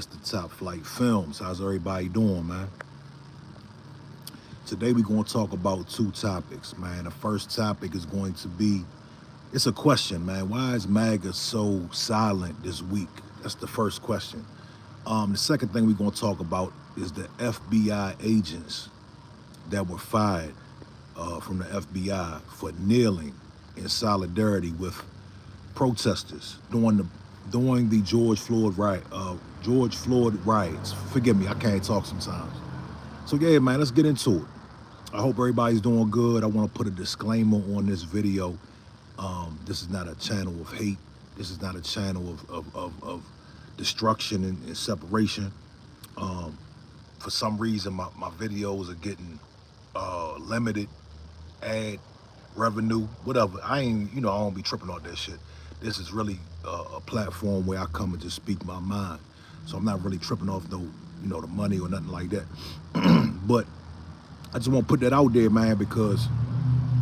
Mr. Top Flight Films. How's everybody doing, man? Today we're going to talk about two topics, man. The first topic is going to be, it's a question, man. Why is MAGA so silent this week? That's the first question. The second thing we're going to talk about is the FBI agents that were fired from the FBI for kneeling in solidarity with protesters during the George Floyd riots. Forgive me, I can't talk sometimes. So yeah, man, let's get into it. I hope everybody's doing good. I want to put a disclaimer on this video. This is not a channel of hate. This is not a channel of destruction and separation. For some reason, my videos are getting limited ad revenue, whatever. I don't be tripping on that shit. This is really a platform where I come and just speak my mind. So I'm not really tripping off the money or nothing like that. But I just want to put that out there, man, because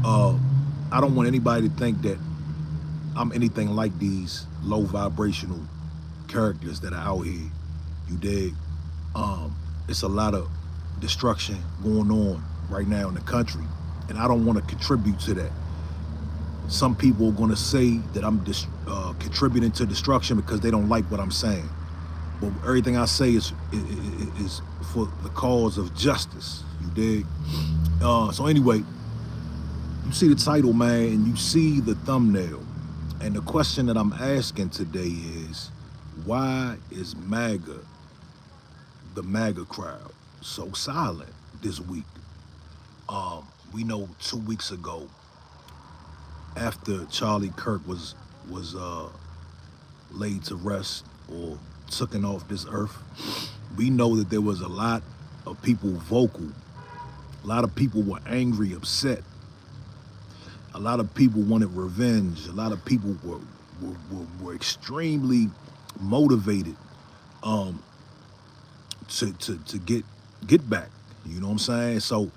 I don't want anybody to think that I'm anything like these low vibrational characters that are out here. You dig? It's a lot of destruction going on right now in the country, and I don't want to contribute to that. Some people are going to say that I'm contributing to destruction because they don't like what I'm saying. But everything I say is for the cause of justice. You dig? So anyway, you see the title, man, and you see the thumbnail. And the question that I'm asking today is, why is the MAGA crowd, so silent this week? We know 2 weeks ago, after Charlie Kirk was laid to rest or taken off this earth, we know that there was a lot of people vocal. A lot of people were angry, upset. A lot of people wanted revenge. A lot of people were extremely motivated to get back. You know what I'm saying? So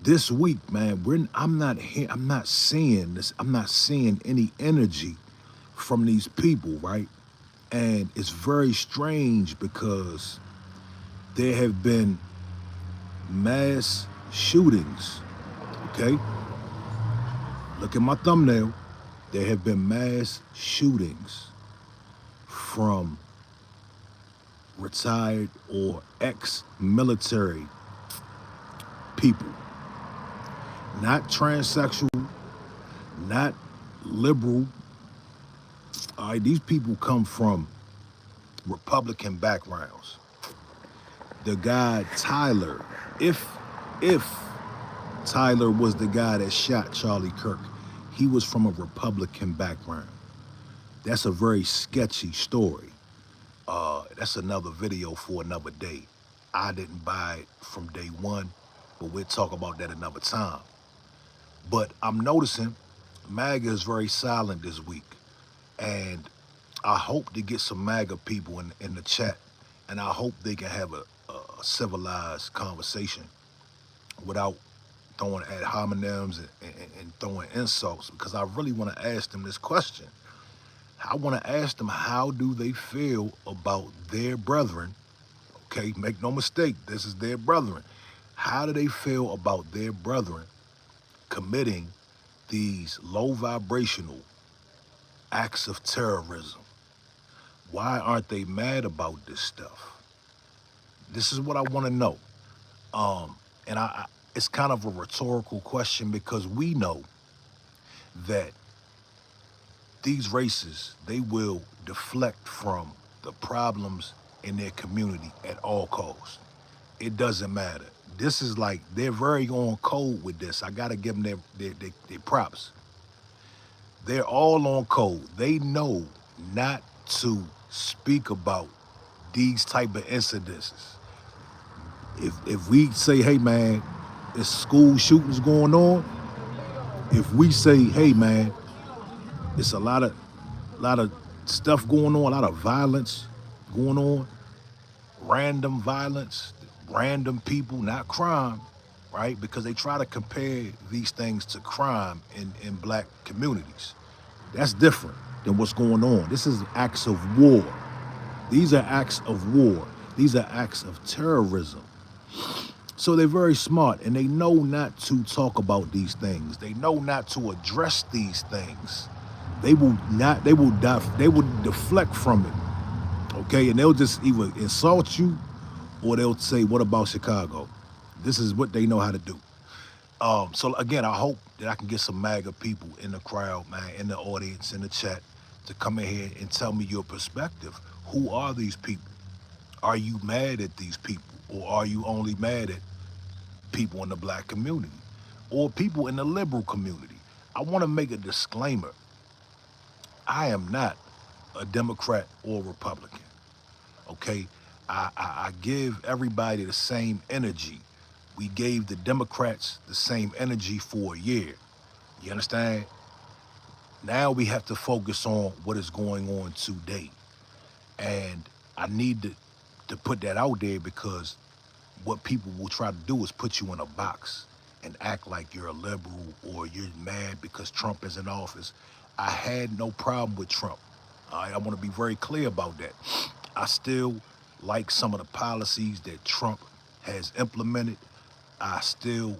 this week, man, I'm not seeing this. I'm not seeing any energy from these people, right? And it's very strange because there have been mass shootings, okay? Look at my thumbnail. There have been mass shootings from retired or ex-military people. Not transsexual, not liberal. All right, these people come from Republican backgrounds. The guy Tyler, if Tyler was the guy that shot Charlie Kirk, he was from a Republican background. That's a very sketchy story. That's another video for another day. I didn't buy it from day one, but we'll talk about that another time. But I'm noticing MAGA is very silent this week. And I hope to get some MAGA people in the chat, and I hope they can have a civilized conversation without throwing ad hominems and throwing insults, because I really want to ask them this question. I want to ask them, how do they feel about their brethren? Okay, make no mistake, this is their brethren. How do they feel about their brethren committing these low vibrational acts of terrorism? Why aren't they mad about this stuff? This is what I want to know. And it's kind of a rhetorical question, because we know that these races, they will deflect from the problems in their community at all costs. It doesn't matter. This is like, they're very on code with this. I gotta give them their props. They're all on code. They know not to speak about these type of incidences. If we say, hey man, it's school shootings going on, if we say, hey man, it's a lot of stuff going on, a lot of violence going on, random violence, random people, not crime, right? Because they try to compare these things to crime in black communities. That's different than what's going on. This is acts of war. These are acts of war. These are acts of terrorism. So they're very smart, and they know not to talk about these things. They know not to address these things. They will not. They will deflect from it. Okay, and they'll just either insult you, or they'll say, "What about Chicago?" This is what they know how to do. So again, I hope that I can get some MAGA people in the crowd, man, in the audience, in the chat, to come in here and tell me your perspective. Who are these people? Are you mad at these people, or are you only mad at people in the black community or people in the liberal community? I want to make a disclaimer. I am not a Democrat or Republican. Okay, I give everybody the same energy. We gave the Democrats the same energy for a year. You understand? Now we have to focus on what is going on today. And I need to put that out there, because what people will try to do is put you in a box and act like you're a liberal or you're mad because Trump is in office. I had no problem with Trump. All right, I want to be very clear about that. I still like some of the policies that Trump has implemented. I still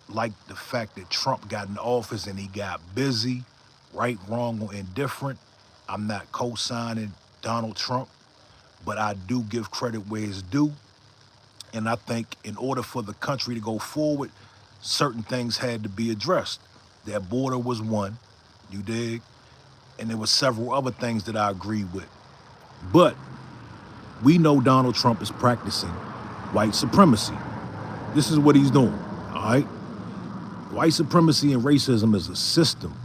like the fact that Trump got in office and he got busy, right, wrong, or indifferent. I'm not co-signing Donald Trump, but I do give credit where it's due. And I think in order for the country to go forward, certain things had to be addressed. That border was one, you dig? And there were several other things that I agree with. But we know Donald Trump is practicing white supremacy. This is what he's doing, all right? White supremacy and racism is a system.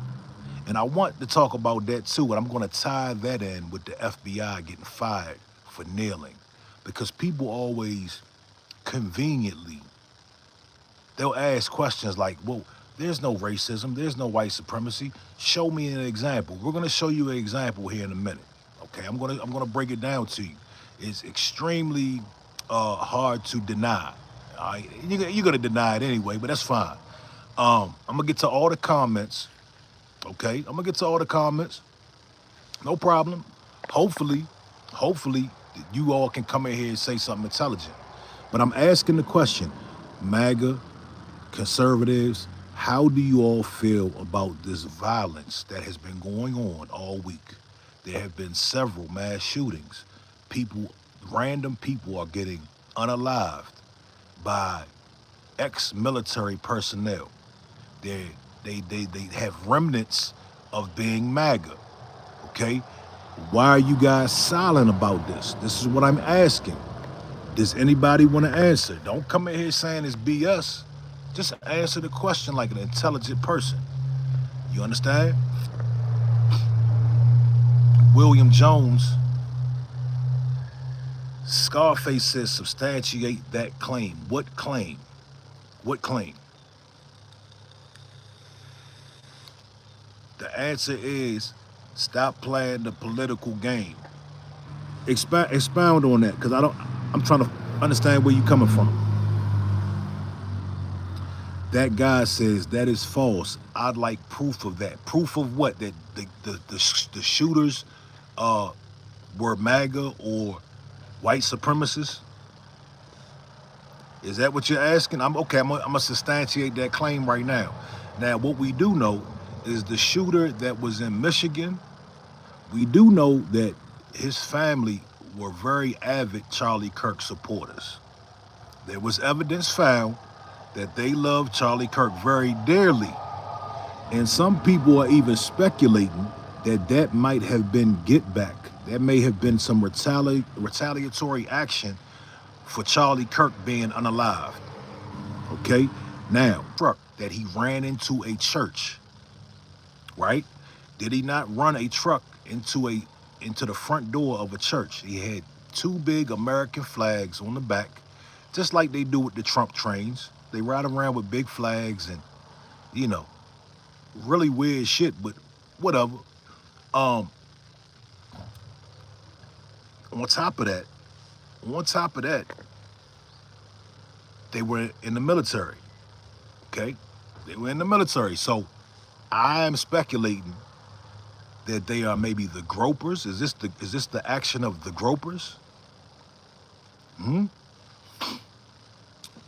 And I want to talk about that too, and I'm going to tie that in with the FBI getting fired for kneeling. Because people always conveniently, they'll ask questions like, well, there's no racism, there's no white supremacy. Show me an example. We're going to show you an example here in a minute. Okay, I'm gonna break it down to you. It's extremely hard to deny. All right? You're gonna deny it anyway, but that's fine. I'm gonna get to all the comments. Okay, I'm gonna get to all the comments. No problem. Hopefully, you all can come in here and say something intelligent. But I'm asking the question, MAGA, conservatives, how do you all feel about this violence that has been going on all week? There have been several mass shootings. Random people are getting unalived by ex-military personnel. They have remnants of being MAGA, okay? Why are you guys silent about this? This is what I'm asking. Does anybody want to answer? Don't come in here saying it's BS. Just answer the question like an intelligent person. You understand? William Jones, Scarface says substantiate that claim. What claim? What claim? The answer is stop playing the political game. Expound on that, because I'm trying to understand where you're coming from. That guy says that is false. I'd like proof of that. Proof of what? That the shooters were MAGA or white supremacists? Is that what you're asking? I'm gonna substantiate that claim right now. Now, what we do know is the shooter that was in Michigan, we do know that his family were very avid Charlie Kirk supporters. There was evidence found that they loved Charlie Kirk very dearly. And some people are even speculating that might have been get back. That may have been some retaliatory action for Charlie Kirk being unalived. Okay? Now, truck that he ran into a church, right? Did he not run a truck into the front door of a church? He had two big American flags on the back, just like they do with the Trump trains. They ride around with big flags and, really weird shit, but whatever. On top of that, they were in the military, okay? They were in the military. So I am speculating that they are maybe the gropers? Is this the action of the gropers? Hmm?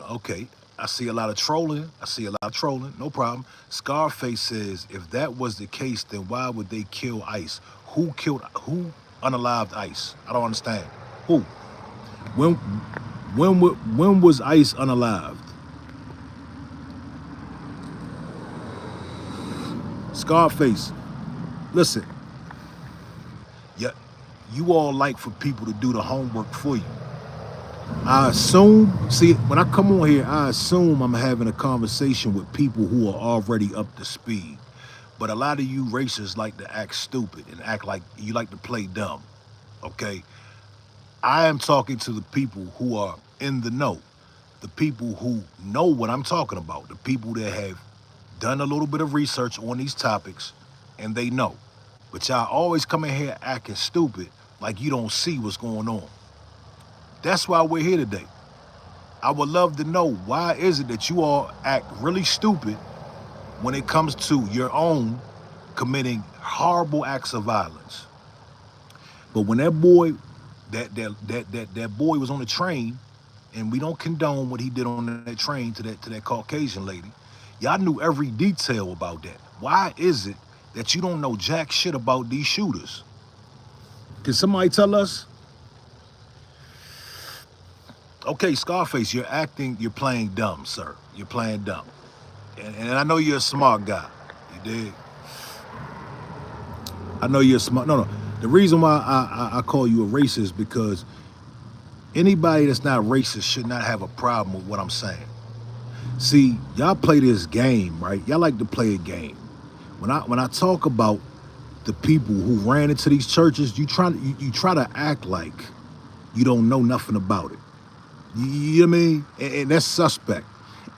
Okay. I see a lot of trolling. I see a lot of trolling. No problem. Scarface says, if that was the case, then why would they kill ICE? Who unalived ICE? I don't understand. Who? When when was ICE unalived? Scarface, listen, yeah, you all like for people to do the homework for you. I assume, see, when I come on here, I assume I'm having a conversation with people who are already up to speed. But a lot of you racists like to act stupid and act like you like to play dumb, okay? I am talking to the people who are in the know, the people who know what I'm talking about, the people that have done a little bit of research on these topics and they know. But y'all always come in here acting stupid like you don't see what's going on. That's why we're here today. I would love to know, why is it that you all act really stupid when it comes to your own committing horrible acts of violence? But when that boy, that boy was on the train, and we don't condone what he did on that train to that Caucasian lady, y'all knew every detail about that. Why is it that you don't know jack shit about these shooters? Can somebody tell us? Okay, Scarface, you're playing dumb, sir. You're playing dumb. And I know you're a smart guy. You dig? I know you're smart. No. The reason why I call you a racist is because anybody that's not racist should not have a problem with what I'm saying. See, y'all play this game, right? Y'all like to play a game. When I talk about the people who ran into these churches, you try to act like you don't know nothing about it. You know what I mean? And that's suspect.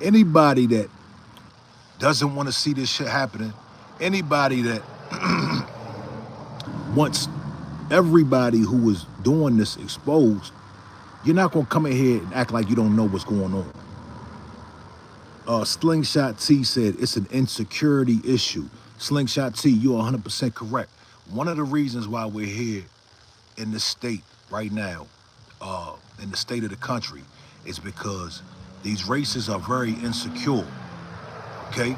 Anybody that doesn't want to see this shit happening, anybody that wants everybody who is doing this exposed, you're not gonna come in here and act like you don't know what's going on. Slingshot T said it's an insecurity issue. Slingshot T, you're 100% correct. One of the reasons why we're here in this state right now, in the state of the country, is because these races are very insecure, okay?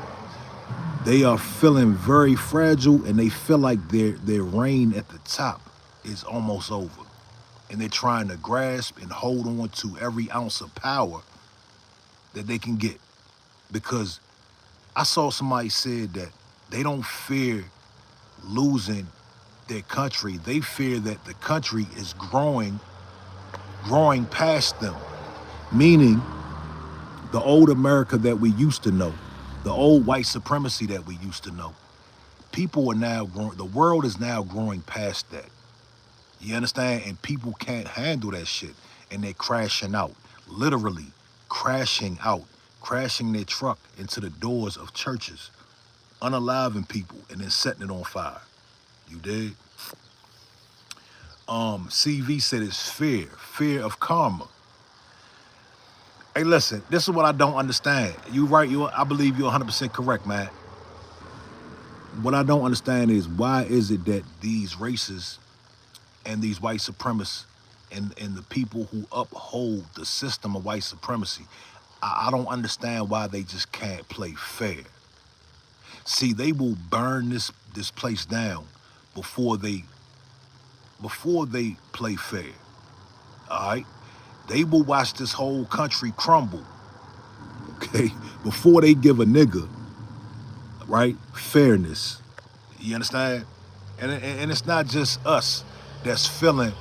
They are feeling very fragile, and they feel like their reign at the top is almost over. And they're trying to grasp and hold on to every ounce of power that they can get. Because I saw somebody said that they don't fear losing their country. They fear that the country is growing past them. Meaning the old America that we used to know, the old white supremacy that we used to know. People are now growing, the world is now growing past that. You understand? And people can't handle that shit. And they're crashing out, literally crashing out, crashing their truck into the doors of churches, unaliving people, and then setting it on fire. You dig? CV said it's fear of karma. Hey, listen, this is what I don't understand. You right, I believe you're 100% correct, man. What I don't understand is, why is it that these races and these white supremacists and the people who uphold the system of white supremacy, I don't understand why they just can't play fair. See, they will burn this place down before they play fair. All right? They will watch this whole country crumble, okay, before they give a nigga, right, fairness. You understand? And it's not just us that's feeling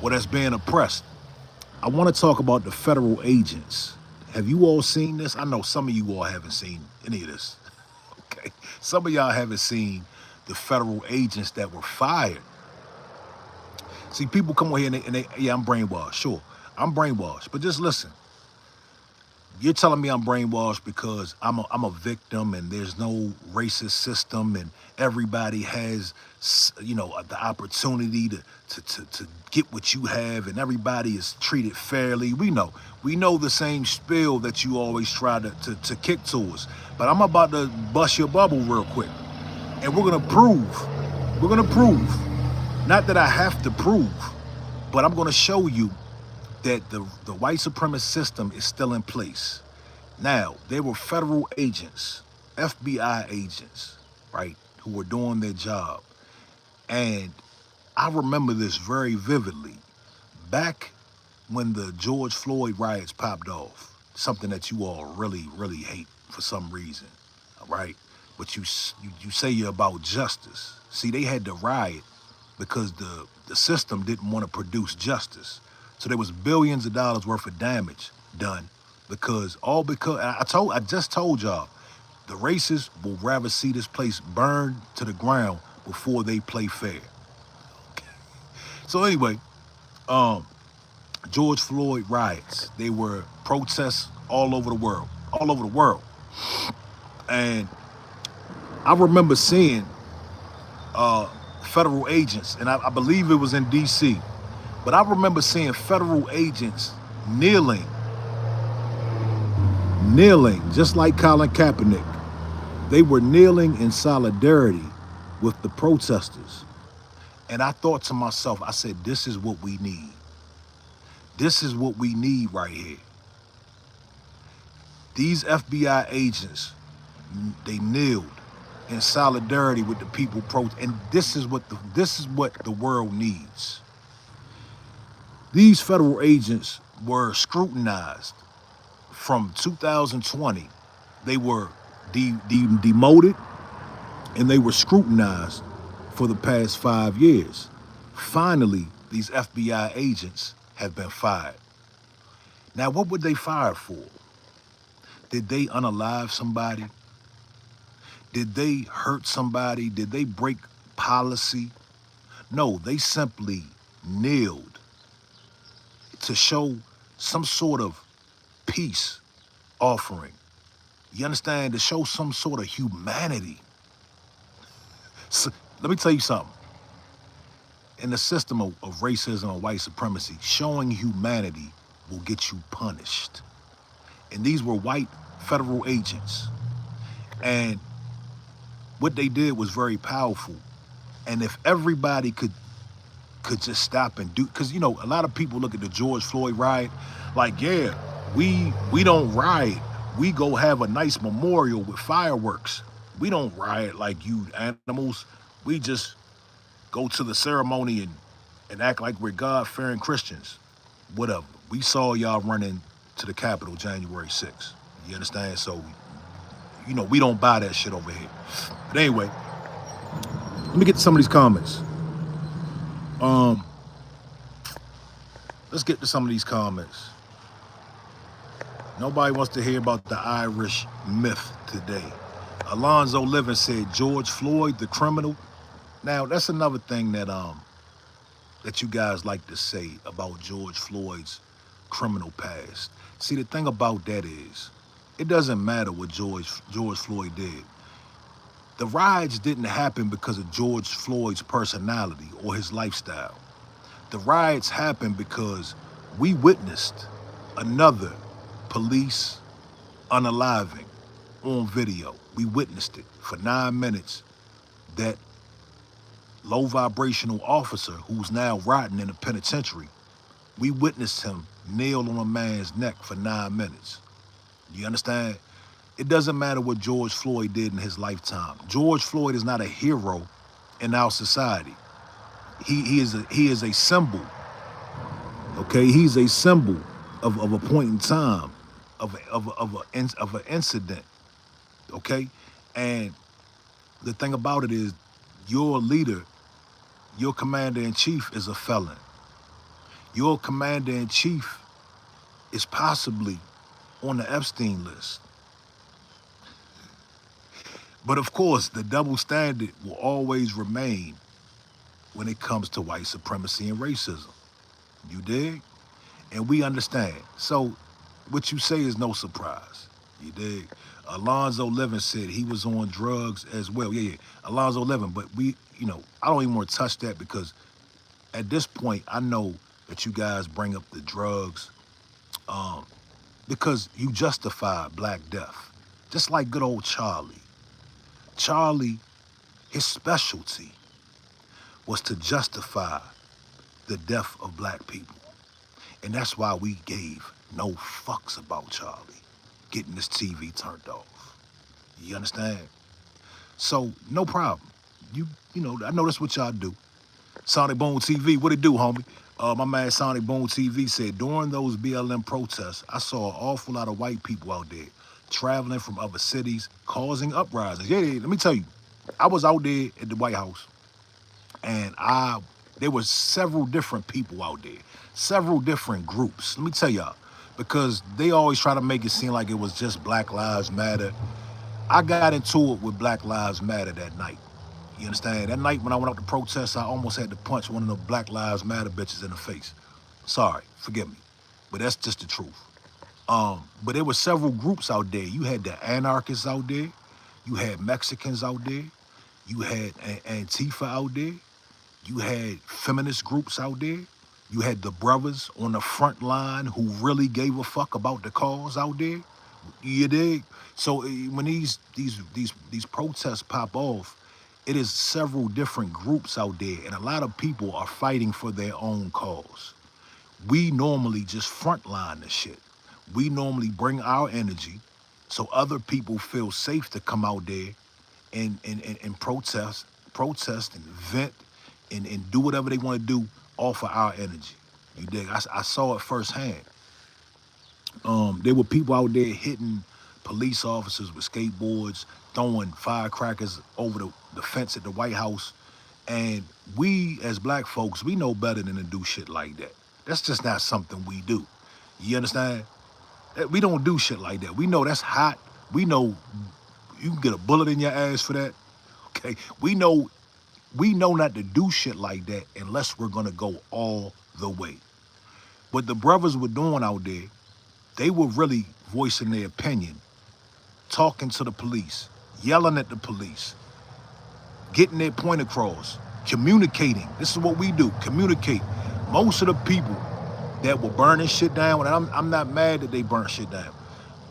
or that's being oppressed. I want to talk about the federal agents. Have you all seen this? I know some of you all haven't seen any of this. Okay, some of y'all haven't seen the federal agents that were fired. See, people come over here and they yeah, I'm brainwashed. Sure, I'm brainwashed, but just listen. You're telling me I'm brainwashed because I'm a victim and there's no racist system and everybody has, you know, the opportunity to get what you have and everybody is treated fairly. We know the same spiel that you always try to kick to us. But I'm about to bust your bubble real quick, and we're gonna prove We're gonna prove, not that I have to prove, but I'm gonna show you that the white supremacist system is still in place. Now, there were federal agents, FBI agents, right, who were doing their job. And I remember this very vividly. Back when the George Floyd riots popped off, something that you all really, really hate for some reason, all right? But you say you're about justice. See, they had to riot because the system didn't want to produce justice. So there was billions of dollars worth of damage done because I just told y'all the racists will rather see this place burned to the ground before they play fair. So anyway, um, George Floyd riots. They were protests all over the world. And I remember seeing uh, federal agents, and I believe it was in D.C., but I remember seeing federal agents kneeling, just like Colin Kaepernick. They were kneeling in solidarity with the protesters. And I thought to myself, I said, this is what we need. This is what we need right here. These FBI agents, they kneeled in solidarity with the people and this is what the world needs. These federal agents were scrutinized from 2020. They were demoted and they were scrutinized for the past 5 years. Finally, these FBI agents have been fired. Now, what would they fire for? Did they unalive somebody? Did they hurt somebody? Did they break policy? No, they simply kneeled to show some sort of peace offering. You understand? To show some sort of humanity. So, let me tell you something. In the system of racism and white supremacy, showing humanity will get you punished. And these were white federal agents. And what they did was very powerful. And if everybody could just stop and do, because you know, a lot of people look at the George Floyd riot like, yeah, we don't riot. We go have a nice memorial with fireworks. We don't riot like you animals. We just go to the ceremony and act like we're God-fearing Christians. Whatever. We saw y'all running to the Capitol January 6th. You understand? So, you know, we don't buy that shit over here. But anyway, let me get to some of these comments. Let's get to some of these comments. Nobody wants to hear about the Irish myth today. Alonzo Living said George Floyd, the criminal. Now, that's another thing that that you guys like to say about George Floyd's criminal past. See, the thing about that is, it doesn't matter what George Floyd did. The riots didn't happen because of George Floyd's personality or his lifestyle. The riots happened because we witnessed another police unaliving on video. We witnessed it for 9 minutes. That low vibrational officer who's now rotting in a penitentiary, we witnessed him nail on a man's neck for 9 minutes. You understand? It doesn't matter what George Floyd did in his lifetime. George Floyd is not a hero in our society. He is a symbol. Okay, he's a symbol of a point in time, of an incident. Okay, and the thing about it is, your leader, your commander-in-chief is a felon. Your commander-in-chief is possibly on the Epstein list. But of course, the double standard will always remain when it comes to white supremacy and racism. You dig? And we understand. So what you say is no surprise. You dig? Alonzo Living said he was on drugs as well. Yeah. Alonzo Living, but I don't even want to touch that because at this point, I know that you guys bring up the drugs because you justify Black Death. Just like good old Charlie. Charlie, his specialty was to justify the death of black people. And that's why we gave no fucks about Charlie getting this TV turned off. You understand? So no problem. You know, I know that's what y'all do. Sonic Boom TV, what it do, homie? My man Sonic Boom TV said, during those BLM protests, I saw an awful lot of white people out there traveling from other cities, causing uprisings. Yeah, let me tell you, I was out there at the White House, and there were several different people out there, several different groups. Let me tell y'all, because they always try to make it seem like it was just Black Lives Matter. I got into it with Black Lives Matter that night. You understand? That night when I went out to protest, I almost had to punch one of the Black Lives Matter bitches in the face. Sorry, forgive me, but that's just the truth. But there were several groups out there. You had the anarchists out there. You had Mexicans out there. You had Antifa out there. You had feminist groups out there. You had the brothers on the front line who really gave a fuck about the cause out there. You dig? So when these protests pop off, it is several different groups out there, and a lot of people are fighting for their own cause. We normally just frontline the shit. We normally bring our energy so other people feel safe to come out there and protest and vent and do whatever they want to do off of our energy. You dig? I saw it firsthand. There were people out there hitting police officers with skateboards, throwing firecrackers over the fence at the White House. And we, as black folks, we know better than to do shit like that. That's just not something we do. You understand? We don't do shit like that. We know that's hot. We know you can get a bullet in your ass for that. Okay? We know not to do shit like that unless we're gonna go all the way. What the brothers were doing out there, they were really voicing their opinion, talking to the police, yelling at the police, getting their point across, communicating. This is what we do, communicate. Most of the people that were burning shit down, and I'm not mad that they burnt shit down,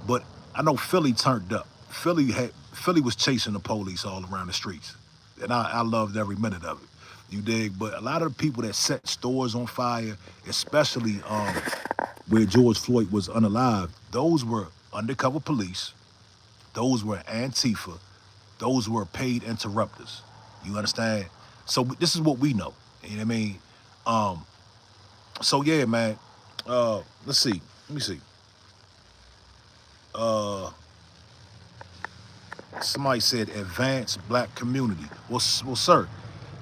but I know Philly turned up. Philly was chasing the police all around the streets, and I loved every minute of it. You dig? But a lot of the people that set stores on fire, especially where George Floyd was unalive, those were undercover police. Those were Antifa. Those were paid interrupters. You understand? So this is what we know. You know what I mean? So yeah, man. Let's see. Let me see. Somebody said advanced black community. Well, sir,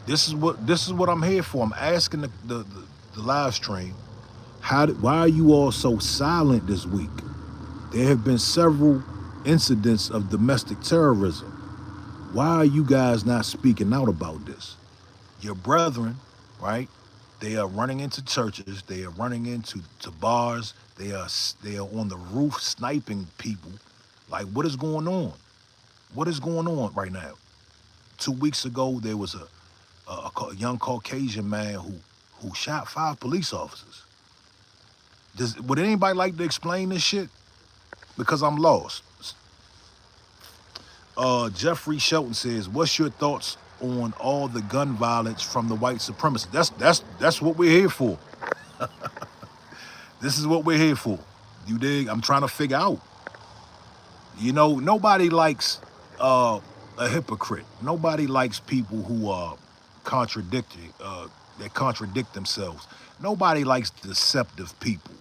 this is what I'm here for. I'm asking the live stream. Why are you all so silent this week? There have been several incidents of domestic terrorism. Why are you guys not speaking out about this? Your brethren, right? They are running into churches. They are running into bars. They are on the roof sniping people. Like, what is going on? What is going on right now? 2 weeks ago, there was a young Caucasian man who shot 5 police officers. Would anybody like to explain this shit? Because I'm lost. Jeffrey Shelton says, what's your thoughts on all the gun violence from the white supremacists? That's what we're here for. This is what we're here for. You dig? I'm trying to figure out. You know, nobody likes a hypocrite. Nobody likes people who are contradictory, that contradict themselves. Nobody likes deceptive people.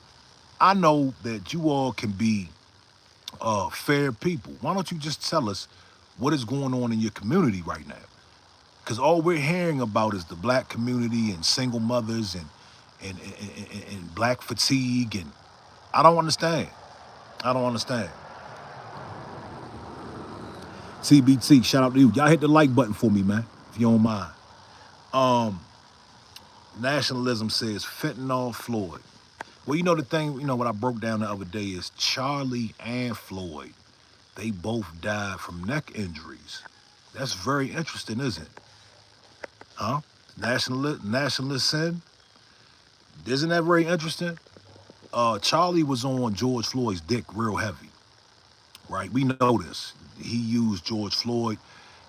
I know that you all can be fair people. Why don't you just tell us what is going on in your community right now? Because all we're hearing about is the black community and single mothers and black fatigue, and I don't understand. I don't understand. TBT, shout out to you. Y'all hit the like button for me, man, if you don't mind. Nationalism says fentanyl Floyd. Well, you know the thing, you know what I broke down the other day is Charlie and Floyd, they both died from neck injuries. That's very interesting, isn't it? Huh? Nationalism? Isn't that very interesting? Charlie was on George Floyd's dick real heavy, right? We know this. He used George Floyd.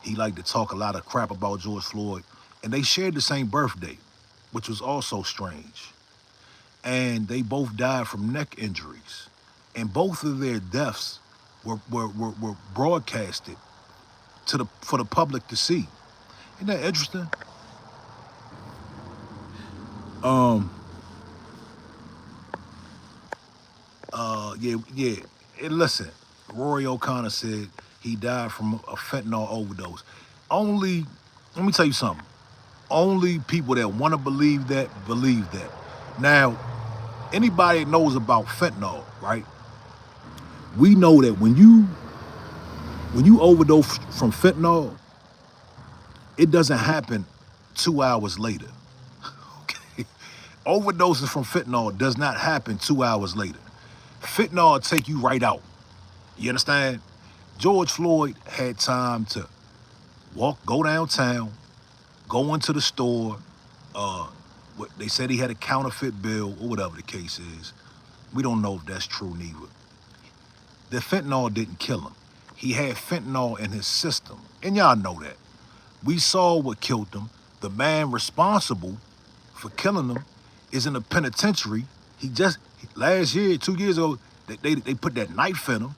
He liked to talk a lot of crap about George Floyd. And they shared the same birthday, which was also strange. And they both died from neck injuries. And both of their deaths were broadcasted for the public to see. Isn't that interesting? Um, yeah. And listen, Rory O'Connor said he died from a fentanyl overdose. Only, let me tell you something. Only people that want to believe that. Now, anybody that knows about fentanyl, right? We know that when you overdose from fentanyl, it doesn't happen 2 hours later. Okay? Overdoses from fentanyl does not happen 2 hours later. Fentanyl take you right out. You understand? George Floyd had time to go downtown, go into the store. They said he had a counterfeit bill or whatever the case is. We don't know if that's true neither. The fentanyl didn't kill him. He had fentanyl in his system. And y'all know that. We saw what killed him. The man responsible for killing him is in the penitentiary. Last year, 2 years ago, they put that knife in him.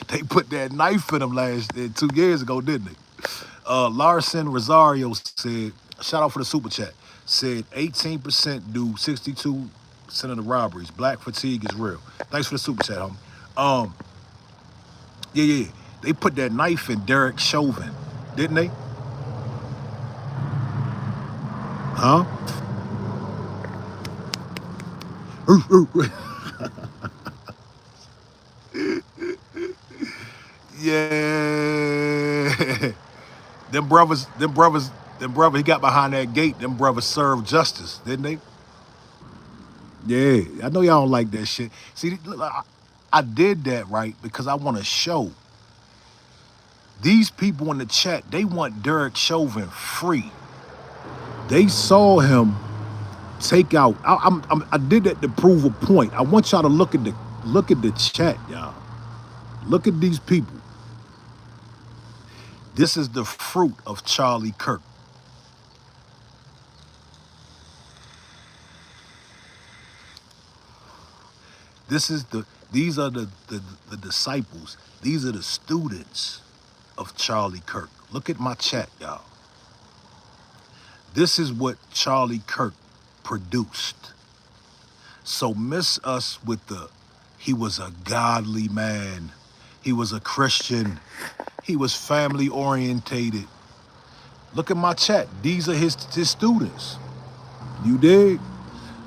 They put that knife in him 2 years ago, didn't they? Larson Rosario said, shout out for the super chat, said 18% do 62% of the robberies. Black fatigue is real. Thanks for the super chat, homie. Yeah. They put that knife in Derek Chauvin, didn't they? Huh? Yeah. Them brothers, he got behind that gate, them brothers served justice, didn't they? Yeah, I know y'all don't like that shit. See, look, I did that, right, because I want to show these people in the chat, they want Derek Chauvin free. They saw him take out. I did that to prove a point. I want y'all to look at the chat, y'all. Look at these people. This is the fruit of Charlie Kirk. These are the disciples. These are the students of Charlie Kirk. Look at my chat, y'all. This is what Charlie Kirk produced. So miss us with he was a godly man. He was a Christian. He was family orientated. Look at my chat. These are his students. You dig?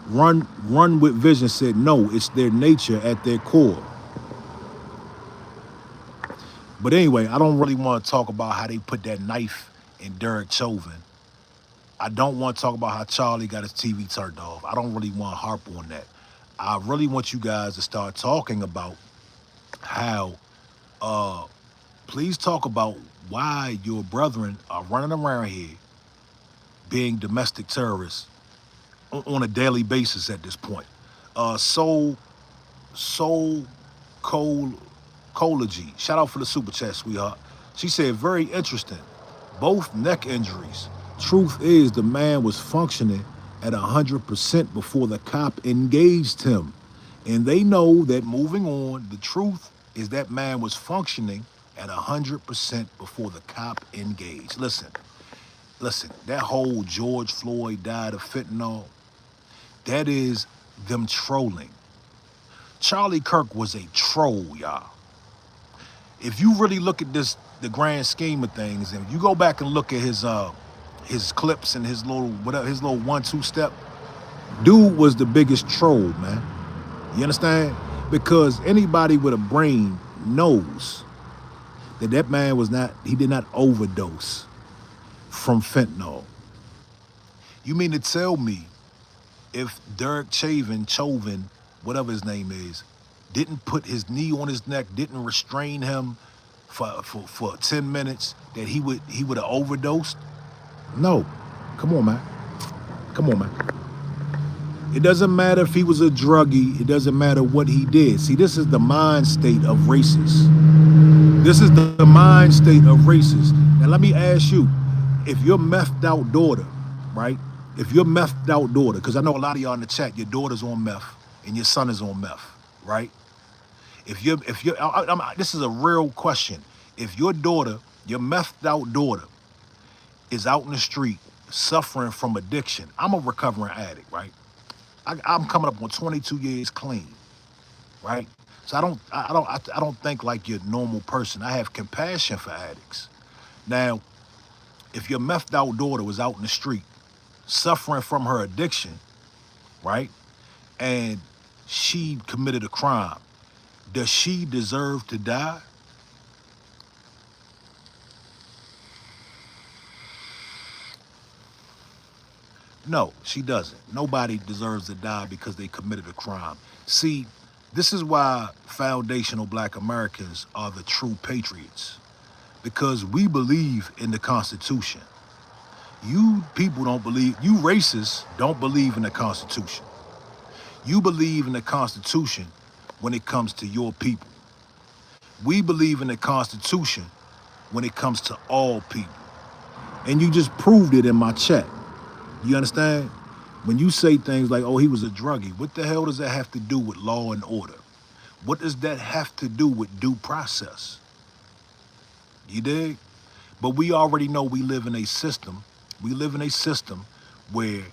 Run with Vision said, no, it's their nature at their core. But anyway, I don't really want to talk about how they put that knife in Derek Chauvin. I don't want to talk about how Charlie got his TV turned off. I don't really want to harp on that. I really want you guys to start talking about how, please talk about why your brethren are running around here being domestic terrorists on a daily basis at this point. Soul Cology, shout out for the super chat, sweetheart. She said, very interesting. Both neck injuries. Truth is, the man was functioning at 100% before the cop engaged him. And they know that moving on, the truth is that man was functioning at 100% before the cop engaged. Listen, that whole George Floyd died of fentanyl, that is them trolling. Charlie Kirk was a troll, y'all. If you really look at the grand scheme of things, and if you go back and look at his clips and his little 1-2 step, dude was the biggest troll, man. You understand? Because anybody with a brain knows that man did not overdose from fentanyl. You mean to tell me if Derek Chauvin, whatever his name is, didn't put his knee on his neck, didn't restrain him for 10 minutes, that he would have overdosed? No. Come on, man. It doesn't matter if he was a druggie. It doesn't matter what he did. See, this is the mind state of racists. This is the mind state of racists. Now, let me ask you, if your methed out daughter, right? If your methed out daughter, because I know a lot of y'all in the chat, your daughter's on meth and your son is on meth, right? This is a real question. If your daughter, your methed out daughter, is out in the street suffering from addiction, I'm a recovering addict, right? I'm coming up on 22 years clean, right? So I don't think like your normal person. I have compassion for addicts. Now, if your methed out daughter was out in the street suffering from her addiction, right, and she committed a crime, does she deserve to die? No, she doesn't. Nobody deserves to die because they committed a crime. See, this is why foundational black Americans are the true patriots, because we believe in the Constitution. You people don't believe, you racists don't believe in the Constitution. You believe in the Constitution when it comes to your people. We believe in the Constitution when it comes to all people. And you just proved it in my chat. You understand? When you say things like, oh, he was a druggie, what the hell does that have to do with law and order? What does that have to do with due process? You dig? But we already know we live in a system. We live in a system where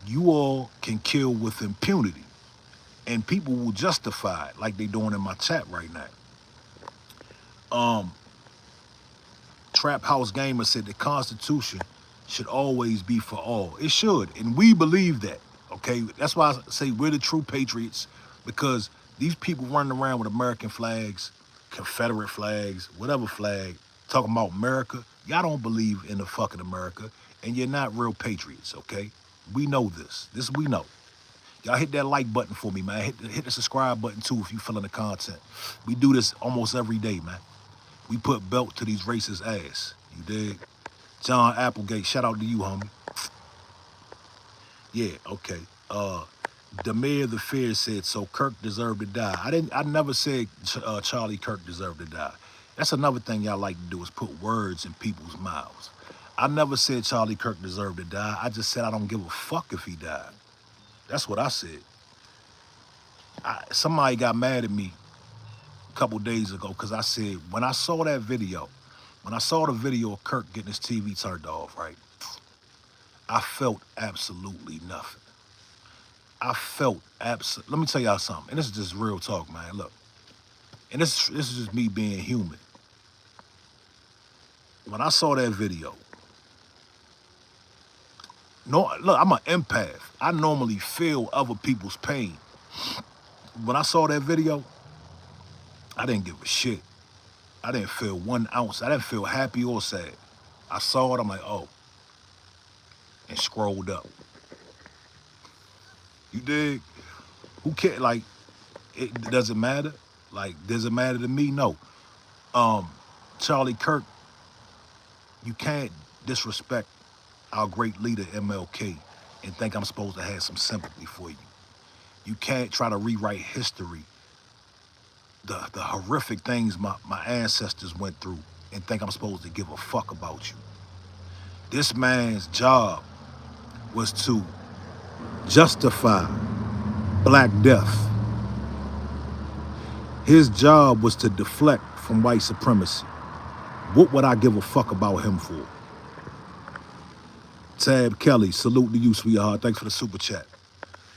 you all can kill with impunity. And people will justify it like they're doing in my chat right now. Trap House Gamer said the Constitution should always be for all. It should, and we believe that, okay? That's why I say we're the true patriots, because these people running around with American flags, Confederate flags, whatever flag, talking about America, y'all don't believe in the fucking America, and you're not real patriots, okay? We know this. This we know. Y'all hit that like button for me, man. Hit the subscribe button too if you feeling the content. We do this almost every day, man. We put belt to these racist ass. You dig? John Applegate, shout out to you, homie. Yeah, okay. Demir the Fear said, so Kirk deserved to die. I never said Charlie Kirk deserved to die. That's another thing y'all like to do, is put words in people's mouths. I never said Charlie Kirk deserved to die. I just said I don't give a fuck if he died. That's what I said. Somebody got mad at me a couple days ago because I said, when I saw that video, when I saw the video of Kirk getting his TV turned off, right, I felt absolutely nothing. Let me tell y'all something, and this is just real talk, man. Look, and this is just me being human. When I saw that video, no, look, I'm an empath. I normally feel other people's pain. When I saw that video, I didn't give a shit. I didn't feel 1 ounce. I didn't feel happy or sad. I saw it, I'm like, oh, and scrolled up. You dig? Who cares? Like, it doesn't matter. Like, does it matter to me? No. Charlie Kirk, you can't disrespect our great leader, MLK, and think I'm supposed to have some sympathy for you. You can't try to rewrite history, the horrific things my ancestors went through, and think I'm supposed to give a fuck about you. This man's job was to justify Black death. His job was to deflect from white supremacy. What would I give a fuck about him for? Tab Kelly, salute to you, sweetheart. Thanks for the super chat.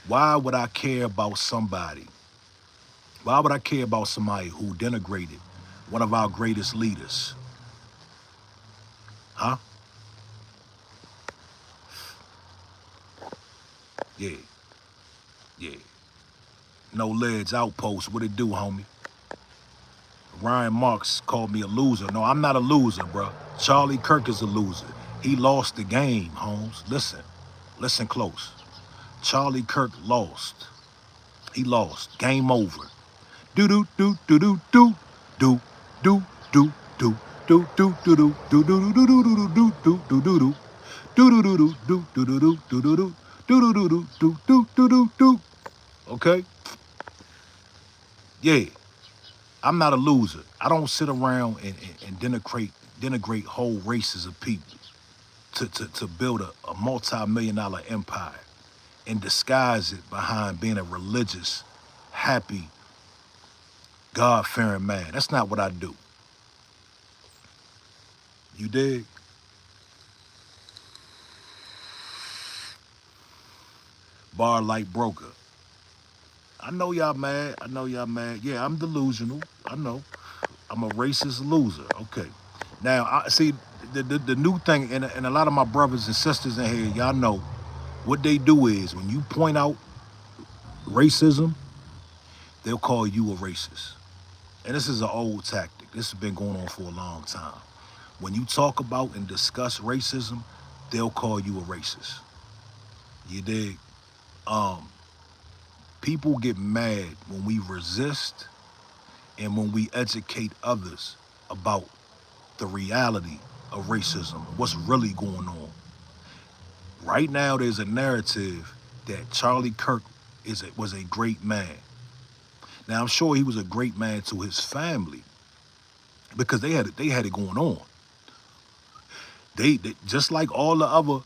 Why would I care about somebody? Why would I care about somebody who denigrated one of our greatest leaders? Huh? Yeah. Yeah. No Ledge Outpost. What it do, homie? Ryan Marks called me a loser. No, I'm not a loser, bro. Charlie Kirk is a loser. He lost the game, Holmes. Listen. Listen close. Charlie Kirk lost. He lost. Game over. Do-do-do-do-do-do. Do-do-do-do. Do-do-do-do-do-do-do-do-do-do-do-do-do-do. Do-do-do-do-do-do-do-do-do-do-do. Do do do do do do do do. Okay? Yeah. I'm not a loser. I don't sit around and denigrate whole races of people to build a multi-million-dollar empire and disguise it behind being a religious, happy, God-fearing man. That's not what I do. You dig? Bar like broker. I know y'all mad. I know y'all mad. Yeah, I'm delusional. I know. I'm a racist loser. Okay. Now, I see the new thing, and a lot of my brothers and sisters in here, y'all know what they do is when you point out racism, they'll call you a racist. And this is an old tactic. This has been going on for a long time. When you talk about and discuss racism, they'll call you a racist. You dig? Um, People get mad when we resist and when we educate others about the reality of racism, what's really going on. Right now, there's a narrative that Charlie Kirk was a great man. Now, I'm sure he was a great man to his family because they had it going on. They just like all the other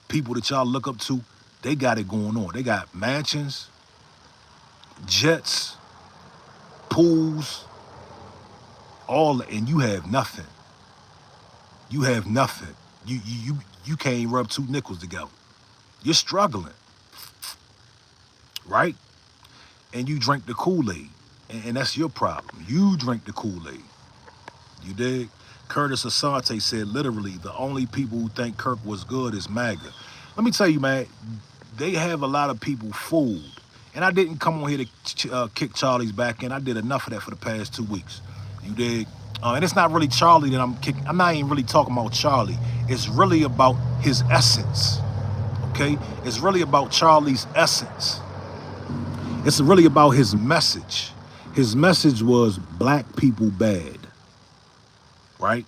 people that y'all look up to, they got it going on. They got mansions, jets, pools, and you have nothing. You have nothing. You can't rub two nickels together. You're struggling, right? And you drink the Kool-Aid, and that's your problem. You drink the Kool-Aid. You dig? Curtis Asante said literally the only people who think Kirk was good is MAGA. Let me tell you, man, they have a lot of people fooled. And I didn't come on here to kick Charlie's back in. I did enough of that for the past 2 weeks. You dig? And it's not really Charlie that I'm kicking. I'm not even really talking about Charlie. It's really about his essence. Okay? It's really about Charlie's essence. It's really about his message. His message was black people bad. Right?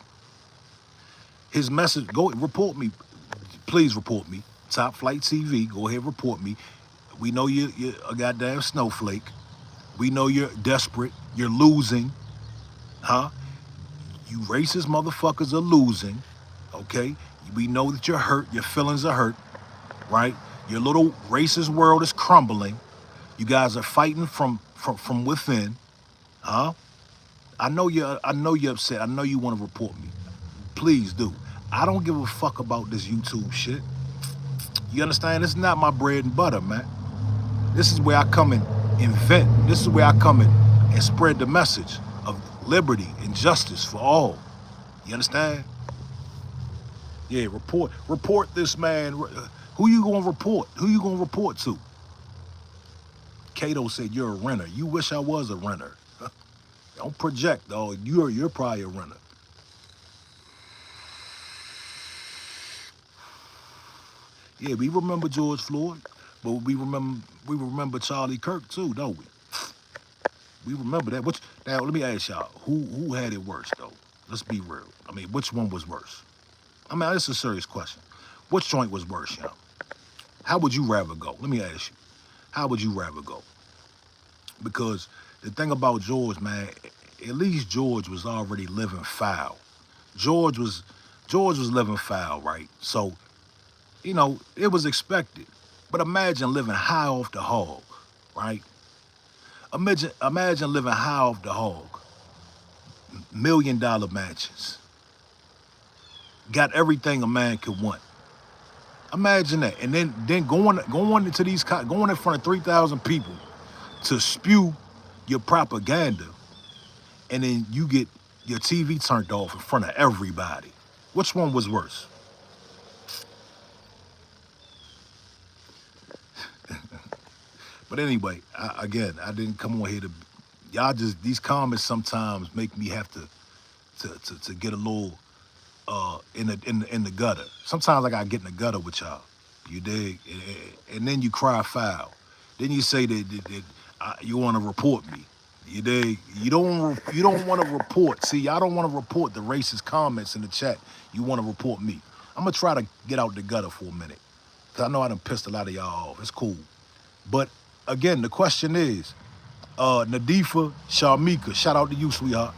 His message, go report me. Please report me. Top Flight TV, go ahead, report me. We know you're a goddamn snowflake. We know you're desperate. You're losing. Huh? You racist motherfuckers are losing. Okay? We know that you're hurt. Your feelings are hurt. Right? Your little racist world is crumbling. You guys are fighting from within. Huh? I know you're upset. I know you want to report me. Please do. I don't give a fuck about this YouTube shit. You understand? This is not my bread and butter, man. This is where I come and invent. This is where I come in and spread the message of liberty and justice for all. You understand? Yeah, report this man. Who you gonna report? Who you gonna report to? Cato said you're a renter. You wish I was a renter. Don't project, though. You're probably a renter. Yeah, we remember George Floyd, but we remember Charlie Kirk too, don't we? We remember that. Now let me ask y'all, who had it worse though? Let's be real. I mean, which one was worse? I mean, that's a serious question. Which joint was worse, y'all? How would you rather go? Let me ask you. How would you rather go? Because the thing about George, man, at least George was already living foul. George was living foul, right? So, it was expected. But imagine living high off the hog, right? Imagine living high off the hog. $1 million mansions. Got everything a man could want. Imagine that. And then going into going in front of 3,000 people to spew your propaganda, and then you get your TV turned off in front of everybody. Which one was worse? But anyway, I didn't come on here to. Y'all just these comments sometimes make me have to get a little in the gutter. Sometimes I gotta get in the gutter with y'all. You dig? And then you cry foul. Then you say that you want to report me. You dig? You don't want to report. See, y'all don't want to report the racist comments in the chat. You want to report me. I'm gonna try to get out the gutter for a minute. Cause I know I done pissed a lot of y'all off. It's cool. But again, the question is, Nadifa Sharmika, shout out to you, sweetheart.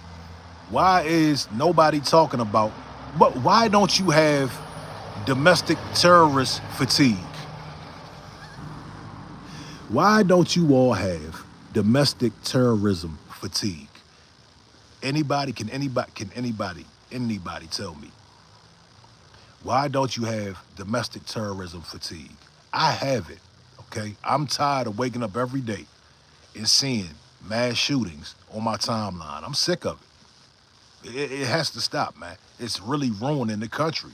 Why is nobody talking about, but why don't you have domestic terrorist fatigue? Why don't you all have domestic terrorism fatigue? Anybody tell me? Why don't you have domestic terrorism fatigue? I have it, okay? I'm tired of waking up every day and seeing mass shootings on my timeline. I'm sick of it. It has to stop, man. It's really ruining the country.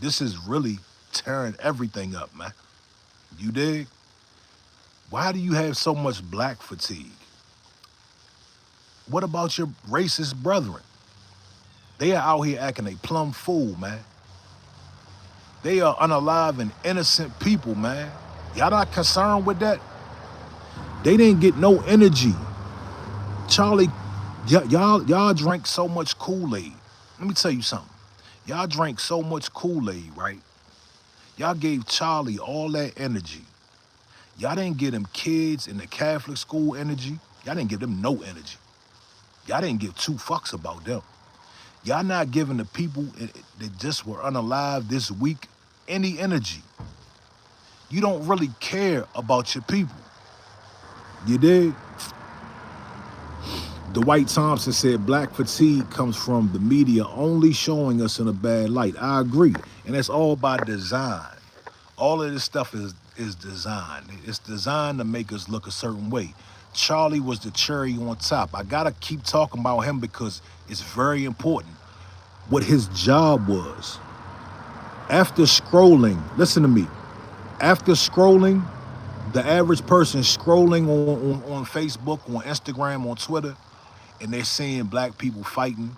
This is really tearing everything up, man. You dig? Why do you have so much black fatigue? What about your racist brethren? They are out here acting a plumb fool, man. They are unalive innocent people, man. Y'all not concerned with that? They didn't get no energy. Charlie, y'all drank so much Kool-Aid. Let me tell you something. Y'all drank so much Kool-Aid, right? Y'all gave Charlie all that energy. Y'all didn't give them kids in the Catholic school energy. Y'all didn't give them no energy. Y'all didn't give two fucks about them. Y'all not giving the people that just were unalive this week any energy. You don't really care about your people. You dig? Dwight Thompson said black fatigue comes from the media only showing us in a bad light. I agree. And that's all by design. All of this stuff is designed. It's designed to make us look a certain way. Charlie was the cherry on top. I gotta keep talking about him because it's very important what his job was. After scrolling, listen to me, after scrolling, the average person scrolling on Facebook, on Instagram, on Twitter, and they're seeing black people fighting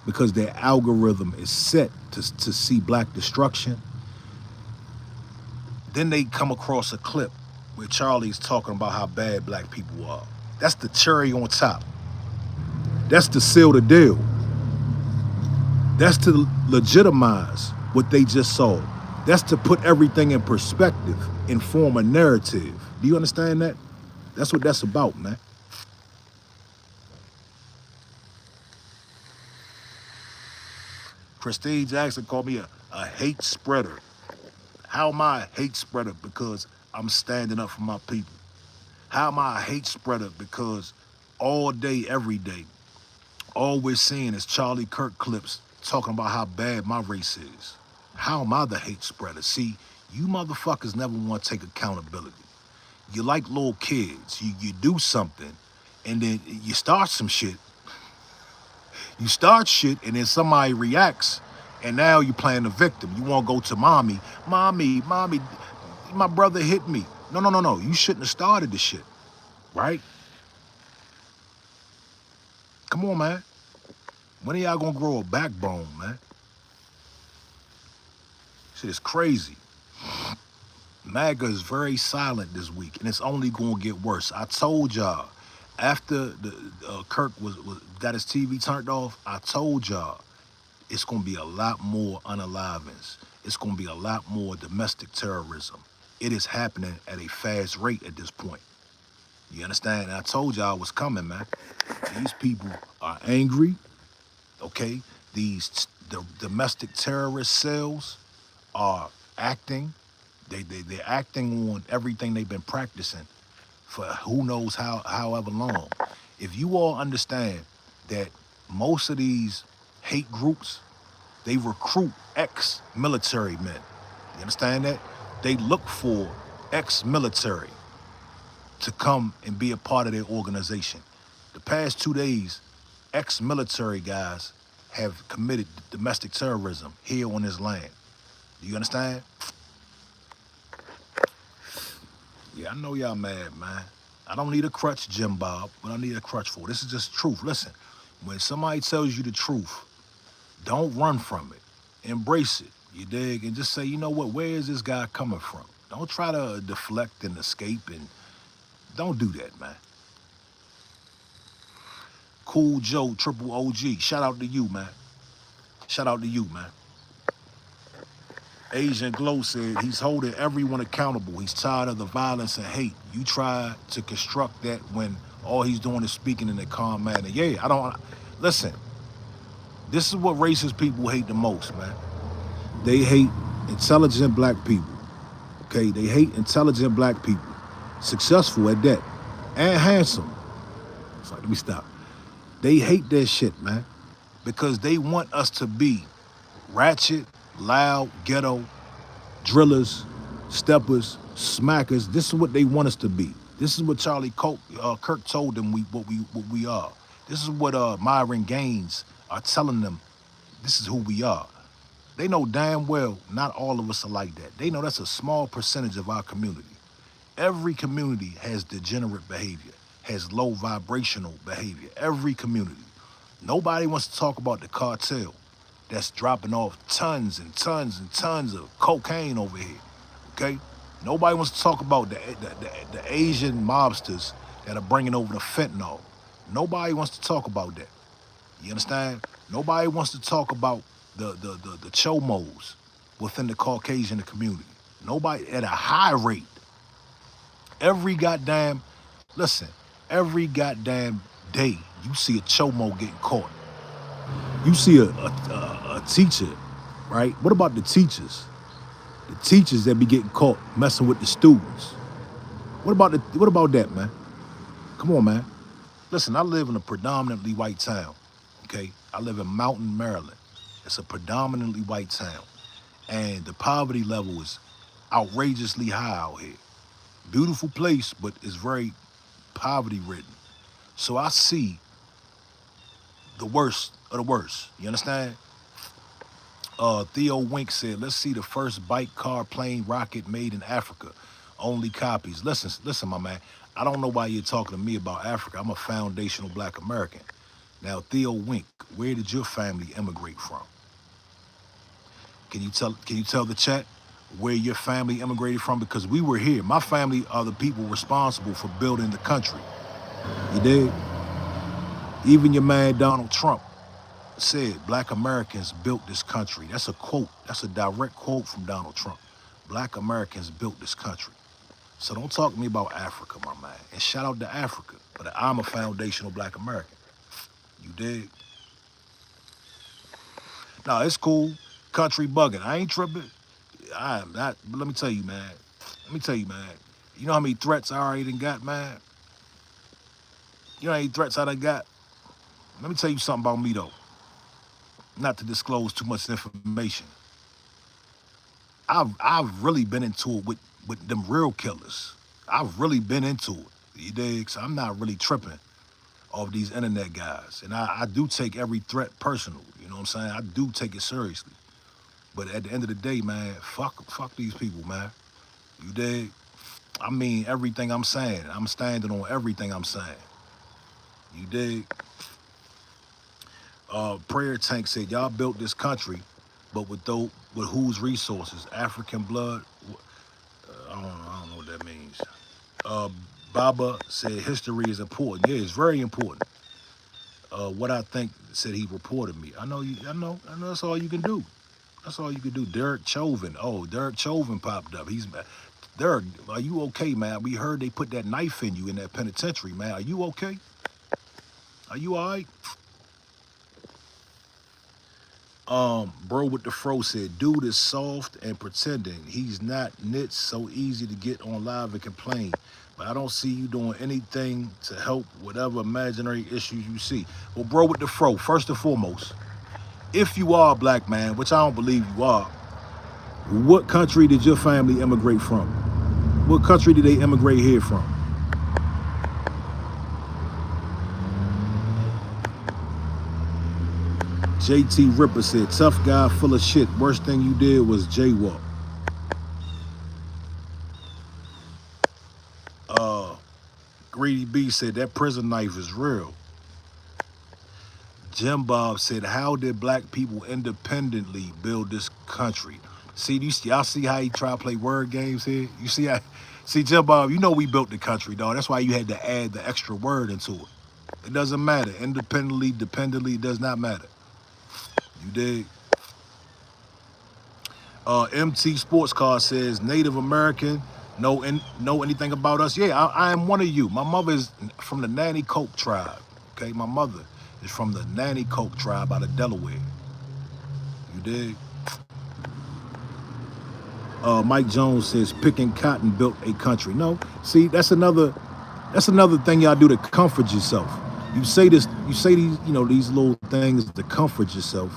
because their algorithm is set to see black destruction. Then they come across a clip where Charlie's talking about how bad black people are. That's the cherry on top. That's to seal the deal. That's to legitimize what they just saw. That's to put everything in perspective and form a narrative. Do you understand that? That's what that's about, man. Christine Jackson called me a hate spreader. How am I a hate spreader? Because I'm standing up for my people. How am I a hate spreader? Because all day, every day, all we're seeing is Charlie Kirk clips talking about how bad my race is. How am I the hate spreader? See, you motherfuckers never want to take accountability. You like little kids. You do something, and then you start some shit. You start shit, and then somebody reacts, and now you're playing the victim. You want to go to mommy, my brother hit me. No. You shouldn't have started the shit, right? Come on, man. When are y'all gonna grow a backbone, man? Shit is crazy. MAGA is very silent this week, and it's only gonna get worse. I told y'all, after the Kirk got his TV turned off, I told y'all it's gonna be a lot more unalivings. It's gonna be a lot more domestic terrorism. It is happening at a fast rate at this point. You understand? And I told y'all what's coming, man. These people are angry, okay? The domestic terrorist cells are acting. They're acting on everything they've been practicing for who knows however long. If you all understand that most of these hate groups, they recruit ex-military men. You understand that? They look for ex-military to come and be a part of their organization. The past 2 days, ex-military guys have committed domestic terrorism here on this land. Do you understand? Yeah, I know y'all mad, man. I don't need a crutch, Jim Bob, but I need a crutch for it. This is just truth. Listen, when somebody tells you the truth, don't run from it. Embrace it, you dig? And just say, you know what, where is this guy coming from? Don't try to deflect and escape, and don't do that, man. Cool Joe, Triple OG, shout out to you, man. Shout out to you, man. Asian Glow said he's holding everyone accountable. He's tired of the violence and hate. You try to construct that when all he's doing is speaking in a calm manner. Yeah, I don't listen. This is what racist people hate the most, man. They hate intelligent black people. Okay, they hate intelligent black people, successful at that, and handsome. Sorry, let me stop. They hate that shit, man, because they want us to be ratchet, loud, ghetto, drillers, steppers, smackers. This is what they want us to be. This is what Kirk told them what we are. This is what Myron Gaines are telling them. This is who we are. They know damn well not all of us are like that. They know that's a small percentage of our community. Every community has degenerate behavior, has low vibrational behavior. Every community. Nobody wants to talk about the cartel that's dropping off tons and tons and tons of cocaine over here. Okay? Nobody wants to talk about the Asian mobsters that are bringing over the fentanyl. Nobody wants to talk about that. You understand? Nobody wants to talk about the chomos within the Caucasian community. Nobody at a high rate. Every goddamn, listen, every goddamn day you see a chomo getting caught. You see a teacher, right? What about the teachers? The teachers that be getting caught messing with the students. What about that, man? Come on, man. Listen, I live in a predominantly white town. Okay? I live in Mountain, Maryland. It's a predominantly white town. And the poverty level is outrageously high out here. Beautiful place, but it's very poverty ridden. So I see the worst of the worst. You understand? Theo Wink said, let's see the first bike, car, plane, rocket made in Africa. Only copies. Listen, my man. I don't know why you're talking to me about Africa. I'm a foundational black American. Now, Theo Wink, where did your family immigrate from? Can you tell the chat where your family immigrated from? Because we were here. My family are the people responsible for building the country. You dig? Even your man Donald Trump said black Americans built this country. That's a quote. That's a direct quote from Donald Trump. Black Americans built this country. So don't talk to me about Africa, my man. And shout out to Africa. But I'm a foundational black American. You dig? No, it's cool. Country bugging. I ain't tripping. I'm not. But let me tell you, man. You know how many threats I already done got, man? You know how many threats I done got? Let me tell you something about me, though. Not to disclose too much information. I've really been into it with them real killers. I've really been into it. You dig? So I'm not really tripping off these internet guys. And I do take every threat personal. You know what I'm saying? I do take it seriously. But at the end of the day, man, fuck these people, man. You dig? I mean everything I'm saying. I'm standing on everything I'm saying. You dig? Prayer Tank said, y'all built this country, but with whose resources? African blood? I don't know what that means. Baba said history is important. Yeah, it's very important. What I think said he reported me. I know that's all you can do. That's all you can do. Derek Chauvin. Oh, Derek Chauvin popped up. Derek, are you okay, man? We heard they put that knife in you in that penitentiary, man. Are you okay? Are you all right? Bro with the fro said, dude is soft and pretending. He's not nits, so easy to get on live and complain. But I don't see you doing anything to help whatever imaginary issues you see. Well, bro with the fro, first and foremost, if you are a black man, which I don't believe you are, what country did your family immigrate from? What country did they immigrate here from? JT Ripper said, tough guy full of shit. Worst thing you did was jaywalk. Greedy B said, that prison knife is real. Jim Bob said, how did black people independently build this country? See, y'all see how he try to play word games here? You see Jim Bob, you know we built the country, dog. That's why you had to add the extra word into it. It doesn't matter. Independently, dependently, it does not matter. You dig? MT Sports Car says Native American. Know anything about us? Yeah, I am one of you. My mother is from the Nanny Coke tribe. Okay, my mother is from the Nanny Coke tribe out of Delaware. You dig? Mike Jones says picking cotton built a country. No, see, that's another thing y'all do to comfort yourself. You say this, you say these, these little things to comfort yourself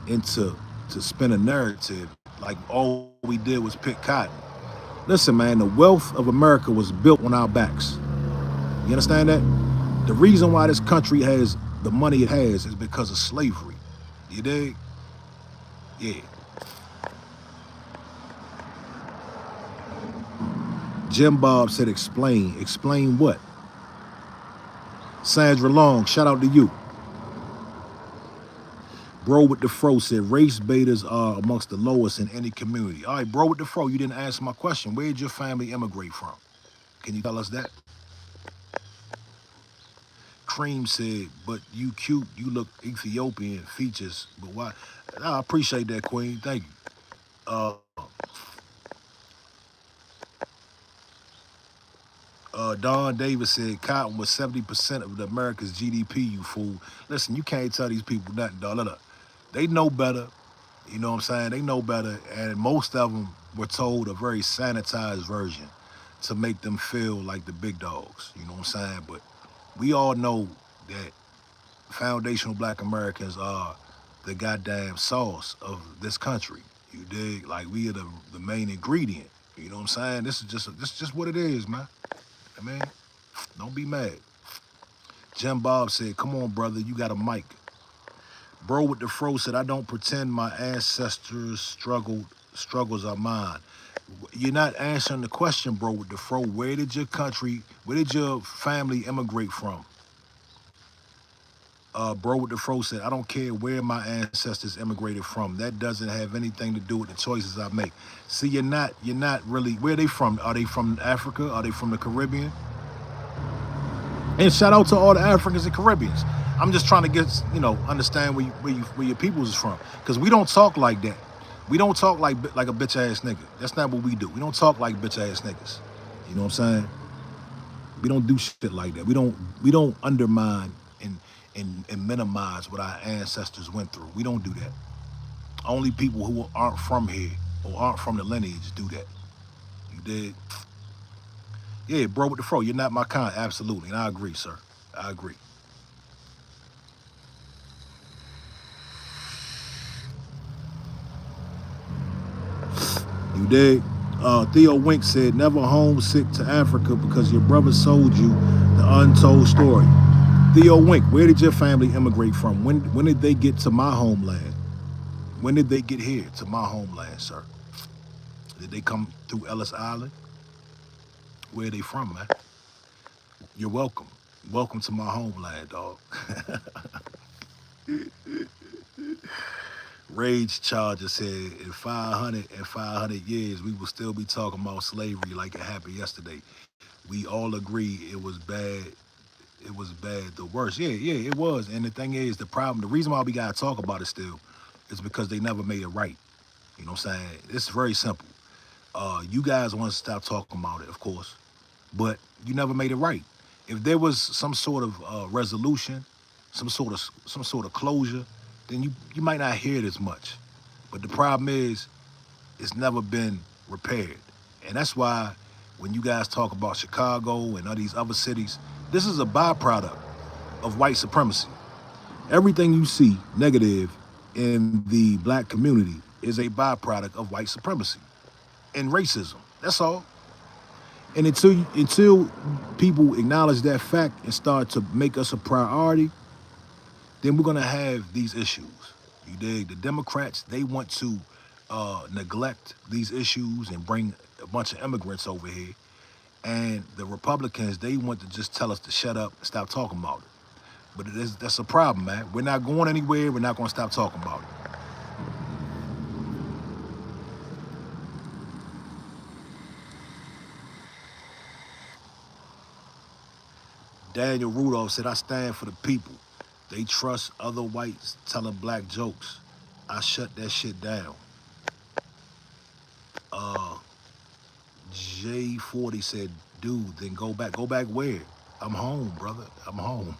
into to spin a narrative like all we did was pick cotton. Listen, man, the wealth of America was built on our backs. You understand that? The reason why this country has the money it has is because of slavery. You dig? Yeah. Jim Bob said, explain. Explain what? Sandra Long, shout out to you. Bro with the fro said, race betas are amongst the lowest in any community. All right, bro with the fro, you didn't answer my question. Where did your family immigrate from? Can you tell us that? Cream said, but you cute, you look Ethiopian features, but why? I appreciate that, Queen. Thank you. Uh, Don Davis said cotton was 70% of the America's GDP, you fool. Listen, you can't tell these people nothing, dog. Look, they know better. You know what I'm saying? They know better. And most of them were told a very sanitized version to make them feel like the big dogs. You know what I'm saying? But we all know that foundational black Americans are the goddamn sauce of this country. You dig? Like we are the main ingredient. You know what I'm saying? This is just what it is, man. I mean, don't be mad. Jim Bob said, come on, brother, you got a mic. Bro with the fro said, I don't pretend my ancestors struggles are mine. You're not answering the question, bro with the fro. Where did your family immigrate from? Bro with the fro said, I don't care where my ancestors immigrated from. That doesn't have anything to do with the choices I make. See, you're not really, where are they from? Are they from Africa? Are they from the Caribbean? And shout out to all the Africans and Caribbeans. I'm just trying to get, understand where your peoples is from. Because we don't talk like that. We don't talk like a bitch ass nigga. That's not what we do. We don't talk like bitch ass niggas. You know what I'm saying? We don't do shit like that. We don't undermine and minimize what our ancestors went through. We don't do that. Only people who aren't from here or aren't from the lineage do that. You did? Yeah, bro with the fro, you're not my kind. Absolutely. And I agree, sir. I agree. You dig? Theo Wink said, never homesick to Africa because your brother sold you the untold story. Theo Wink, where did your family immigrate from? When did they get to my homeland? When did they get here to my homeland, sir? Did they come through Ellis Island? Where are they from, man? You're welcome. Welcome to my homeland, dog. Rage Charger said, in 500 years, we will still be talking about slavery like it happened yesterday. We all agree it was bad. It was bad, the worst. Yeah, it was. And the thing is, the reason why we got to talk about it still is because they never made it right. You know what I'm saying? It's very simple. You guys want to stop talking about it, of course, but you never made it right. If there was some sort of resolution, some sort of closure, then you might not hear it as much. But the problem is, it's never been repaired, and that's why when you guys talk about Chicago and all these other cities, this is a byproduct of white supremacy. Everything you see negative in the black community is a byproduct of white supremacy and racism. That's all. And until people acknowledge that fact and start to make us a priority, then we're gonna have these issues. You dig? The Democrats, they want to neglect these issues and bring a bunch of immigrants over here. And the Republicans, they want to just tell us to shut up and stop talking about it. But that's a problem, man. We're not going anywhere. We're not gonna stop talking about it. Daniel Rudolph said, I stand for the people. They trust other whites telling black jokes. I shut that shit down. J40 said, dude, then go back. Go back where? I'm home, brother. I'm home.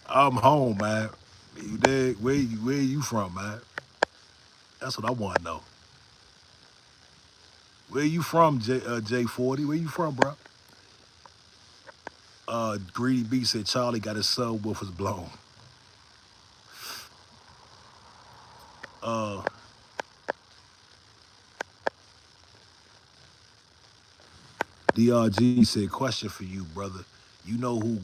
I'm home, man. You dig? Where you from, man? That's what I want to know. Where you from, J40? Where you from, bro? Greedy B said Charlie got his subwoofers blown. Uh, DRG said, question for you, brother. You know who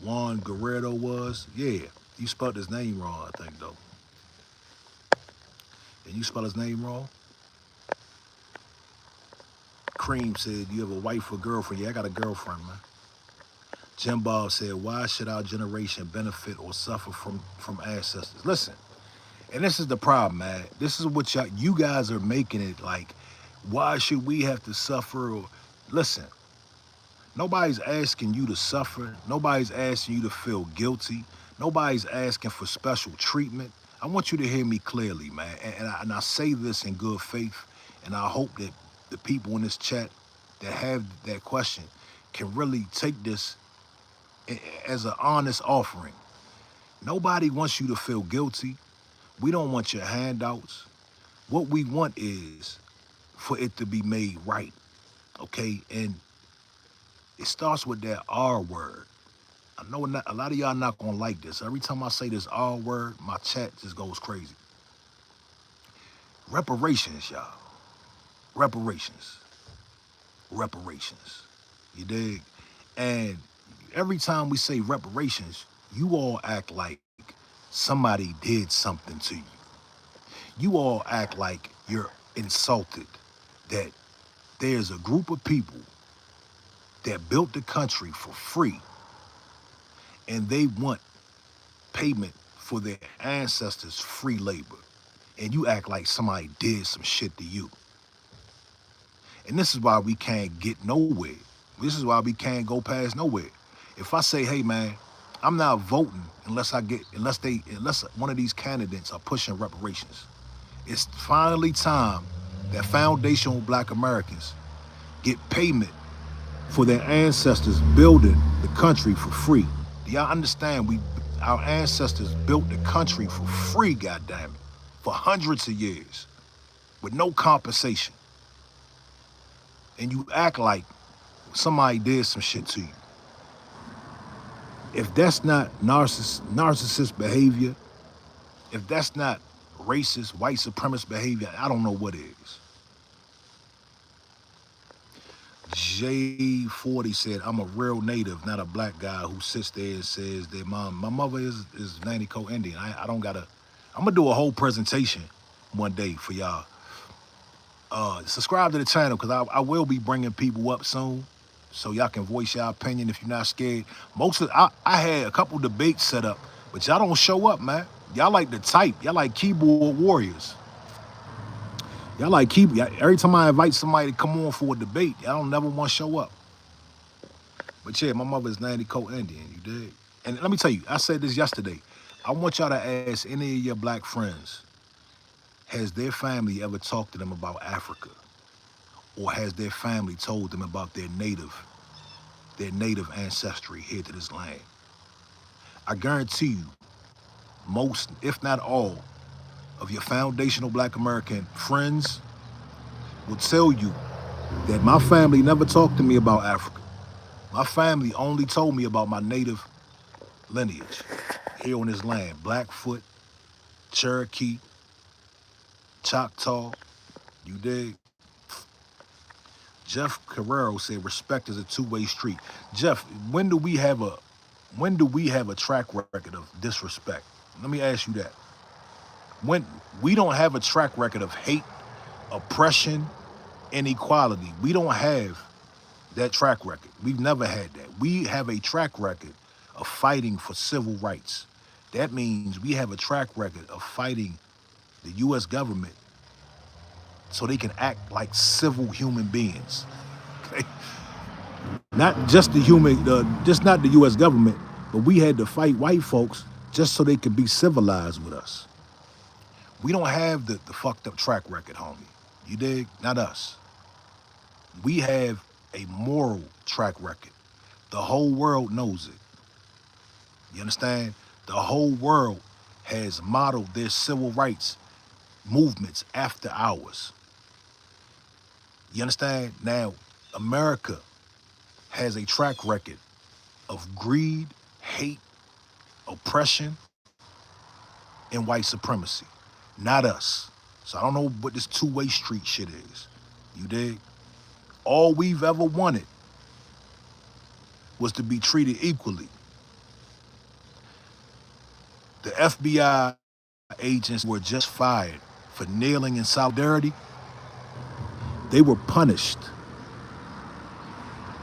Juan Guerrero was? Yeah. You spelled his name wrong, I think, though. And you spell his name wrong? Cream said, you have a wife or girlfriend? Yeah, I got a girlfriend, man. Jim Bob said, why should our generation benefit or suffer from ancestors? Listen, and this is the problem, man. This is what you guys are making it like, why should we have to suffer? Or, listen, nobody's asking you to suffer. Nobody's asking you to feel guilty. Nobody's asking for special treatment. I want you to hear me clearly, man. And I say this in good faith, and I hope that the people in this chat that have that question can really take this as an honest offering. Nobody wants you to feel guilty. We don't want your handouts. What we want is for it to be made right, okay? And it starts with that R word. I know a lot of y'all not gonna like this. Every time I say this R word, my chat just goes crazy. Reparations, y'all. Reparations. Reparations. You dig? And every time we say reparations, you all act like somebody did something to you. You all act like you're insulted that there's a group of people that built the country for free and they want payment for their ancestors' free labor. And you act like somebody did some shit to you. And this is why we can't get nowhere. This is why we can't go past nowhere. If I say, hey man, I'm not voting unless one of these candidates are pushing reparations. It's finally time that foundational Black Americans get payment for their ancestors building the country for free. Do y'all understand? Our ancestors built the country for free, goddammit, for hundreds of years with no compensation. And you act like somebody did some shit to you. If that's not narcissist behavior, if that's not racist, white supremacist behavior, I don't know what is. J40 said, I'm a real native, not a black guy who sits there and says that my mother is Nanico Indian. I don't gotta, I'm gonna do a whole presentation one day for y'all. Subscribe to the channel because I will be bringing people up soon so y'all can voice your opinion if you're not scared. I had a couple debates set up, but y'all don't show up, man. Y'all like to type. Y'all like keyboard warriors. Y'all like every time I invite somebody to come on for a debate, y'all don't never want to show up. But yeah, my mother's Nanico Indian, you dig? And let me tell you, I said this yesterday. I want y'all to ask any of your black friends, has their family ever talked to them about Africa? Or has their family told them about their native ancestry here to this land? I guarantee you, most, if not all, of your foundational Black American friends will tell you that my family never talked to me about Africa. My family only told me about my native lineage here on this land. Blackfoot, Cherokee, Choctaw, you dig? Jeff Carrero said, respect is a two-way street. Jeff, when do we have a track record of disrespect? Let me ask you that. When we don't have a track record of hate, oppression, inequality, we don't have that track record. We've never had that. We have a track record of fighting for civil rights. That means we have a track record of fighting the U.S. government so they can act like civil human beings. Okay? Not just not the U.S. government, but we had to fight white folks just so they could be civilized with us. We don't have the fucked up track record, homie. You dig? Not us. We have a moral track record. The whole world knows it. You understand? The whole world has modeled their civil rights movements after ours. You understand? Now, America has a track record of greed, hate, oppression, and white supremacy. Not us. So I don't know what this two-way street shit is. You dig? All we've ever wanted was to be treated equally. The FBI agents were just fired for kneeling in solidarity. They were punished.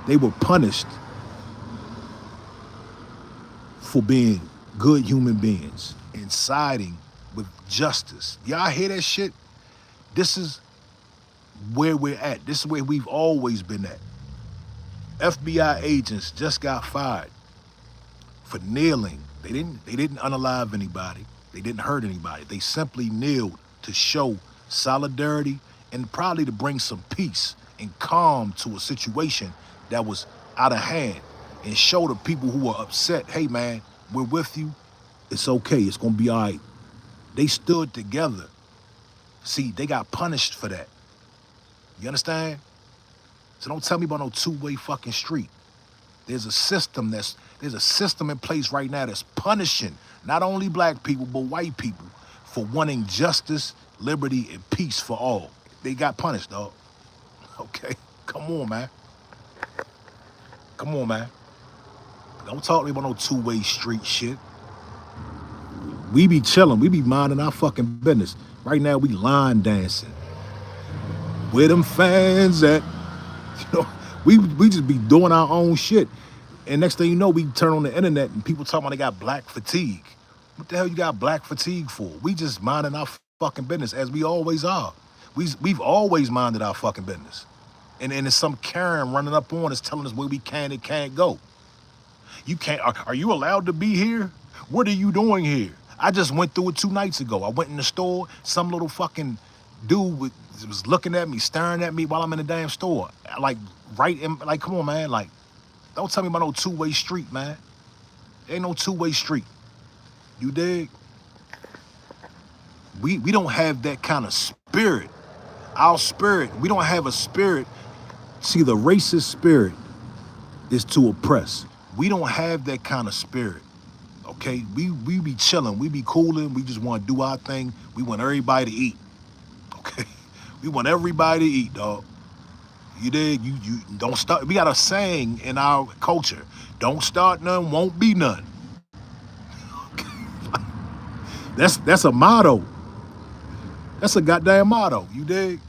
They were punished for being good human beings and siding with justice. Y'all hear that shit? This is where we're at. This is where we've always been at. FBI agents just got fired for kneeling. They didn't unalive anybody. They didn't hurt anybody. They simply kneeled to show solidarity and probably to bring some peace and calm to a situation that was out of hand and show the people who were upset, hey man, we're with you. It's okay. It's gonna be all right. They stood together. See, they got punished for that. You understand? So don't tell me about no two-way fucking street. There's a system in place right now that's punishing not only black people but white people for wanting justice, liberty, and peace for all. They got punished, dog. Okay? Come on, man. Come on, man. Don't talk to me about no two-way street shit. We be chilling. We be minding our fucking business. Right now, we line dancing. Where them fans at? You know, we just be doing our own shit. And next thing you know, we turn on the internet and people talking about they got black fatigue. What the hell you got black fatigue for? We just minding our fucking business as we always are. We've always minded our fucking business. And there's some Karen running up on us telling us where we can and can't go. You can't, are you allowed to be here? What are you doing here? I just went through it 2 nights ago. I went in the store, some little fucking dude was looking at me, staring at me while I'm in the damn store. Like, come on, man. Like, don't tell me about no two-way street, man. Ain't no two-way street. You dig? We don't have that kind of spirit. Our spirit, we don't have a spirit. See, the racist spirit is to oppress. We don't have that kind of spirit. Okay? We be chilling, we be cooling, we just want to do our thing. We want everybody to eat. Okay? We want everybody to eat, dog. You dig? You don't start. We got a saying in our culture: don't start none, won't be none. That's a motto. That's a goddamn motto. You dig?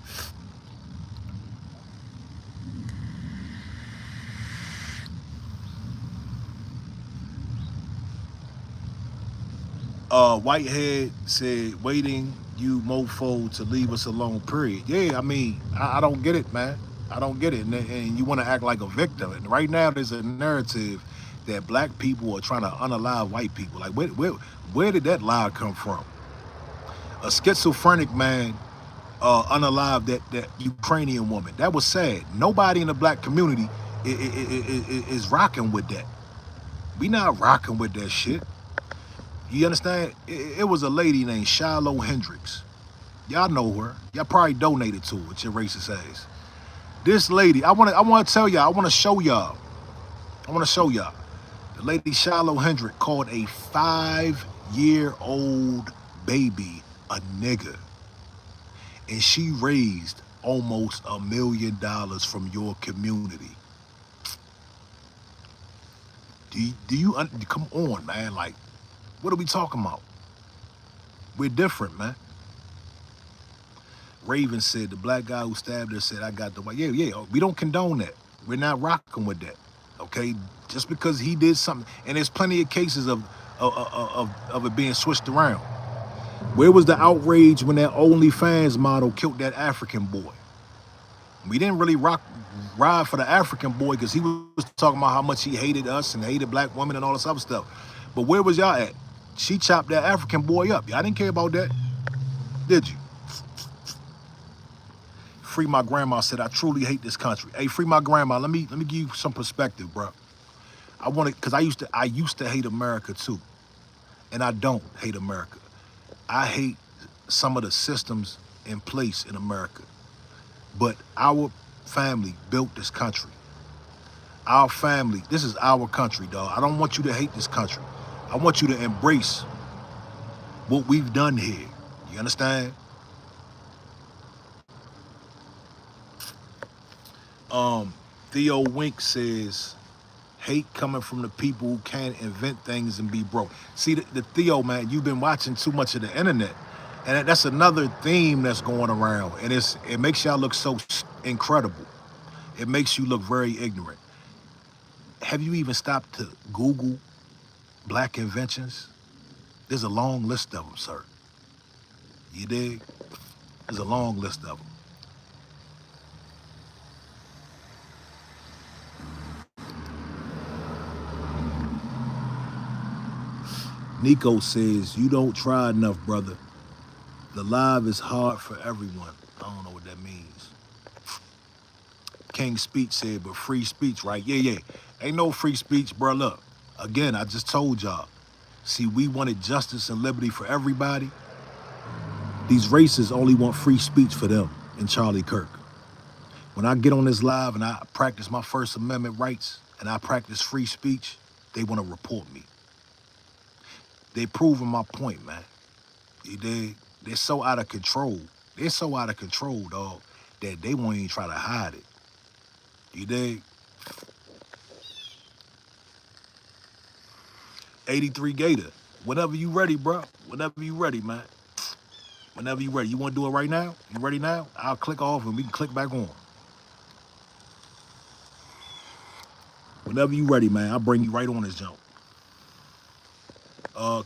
Whitehead said, waiting you mofo to leave us alone, period. Yeah, I mean, I don't get it, man. I don't get it. And you want to act like a victim. And right now there's a narrative that black people are trying to unalive white people. Like, where did that lie come from? A schizophrenic man unalived that Ukrainian woman. That was sad. Nobody in the black community is rocking with that. We not rocking with that shit. You understand? It was a lady named Shiloh Hendricks. Y'all know her. Y'all probably donated to her with your racist ass. This lady, I want to tell y'all, I want to show y'all. The lady Shiloh Hendricks called a 5-year-old baby a nigger. And she raised almost $1 million from your community. Do you come on, man? Like, what are we talking about? We're different, man. Raven said, the black guy who stabbed her said, I got the white. Yeah, we don't condone that. We're not rocking with that, okay? Just because he did something. And there's plenty of cases of it being switched around. Where was the outrage when that OnlyFans model killed that African boy? We didn't really ride for the African boy because he was talking about how much he hated us and hated black women and all this other stuff. But where was y'all at? She chopped that African boy up. Y'all didn't care about that, did you? Free my grandma said, I truly hate this country. Hey, free my grandma. Let me give you some perspective, bro. I want to, cause I used to hate America too, and I don't hate America. I hate some of the systems in place in America. But our family built this country. Our family, this is our country, dog. I don't want you to hate this country. I want you to embrace what we've done here. You understand? Theo Wink says, hate coming from the people who can't invent things and be broke. See, the Theo, man, you've been watching too much of the internet. And that's another theme that's going around. And it makes y'all look so incredible. It makes you look very ignorant. Have you even stopped to Google black inventions? There's a long list of them, sir. You dig? There's a long list of them. Nico says, you don't try enough, brother. The live is hard for everyone. I don't know what that means. King Speech said, but free speech, right? Yeah. Ain't no free speech, bro. Look, again, I just told y'all. See, we wanted justice and liberty for everybody. These racists only want free speech for them and Charlie Kirk. When I get on this live and I practice my First Amendment rights and I practice free speech, they want to report me. They proving my point, man. They're so out of control. They're so out of control, dog, that they won't even try to hide it. You dig? 83 Gator. Whenever you ready, bro. Whenever you ready, man. Whenever you ready. You want to do it right now? You ready now? I'll click off and we can click back on. Whenever you ready, man, I'll bring you right on this jump.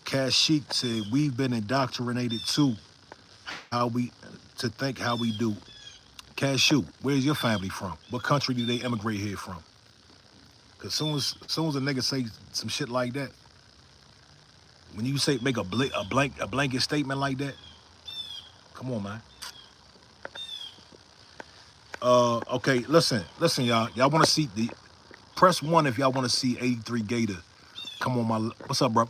Cash Sheik said, we've been indoctrinated too. To think how we do. Cashew, where's your family from? What country do they immigrate here from? Cause soon as a nigga say some shit like that, when you say make a blanket statement like that, come on, man. Okay, listen, y'all. Y'all want to see press 1 if y'all want to see 83 Gator come on my. What's up, bro?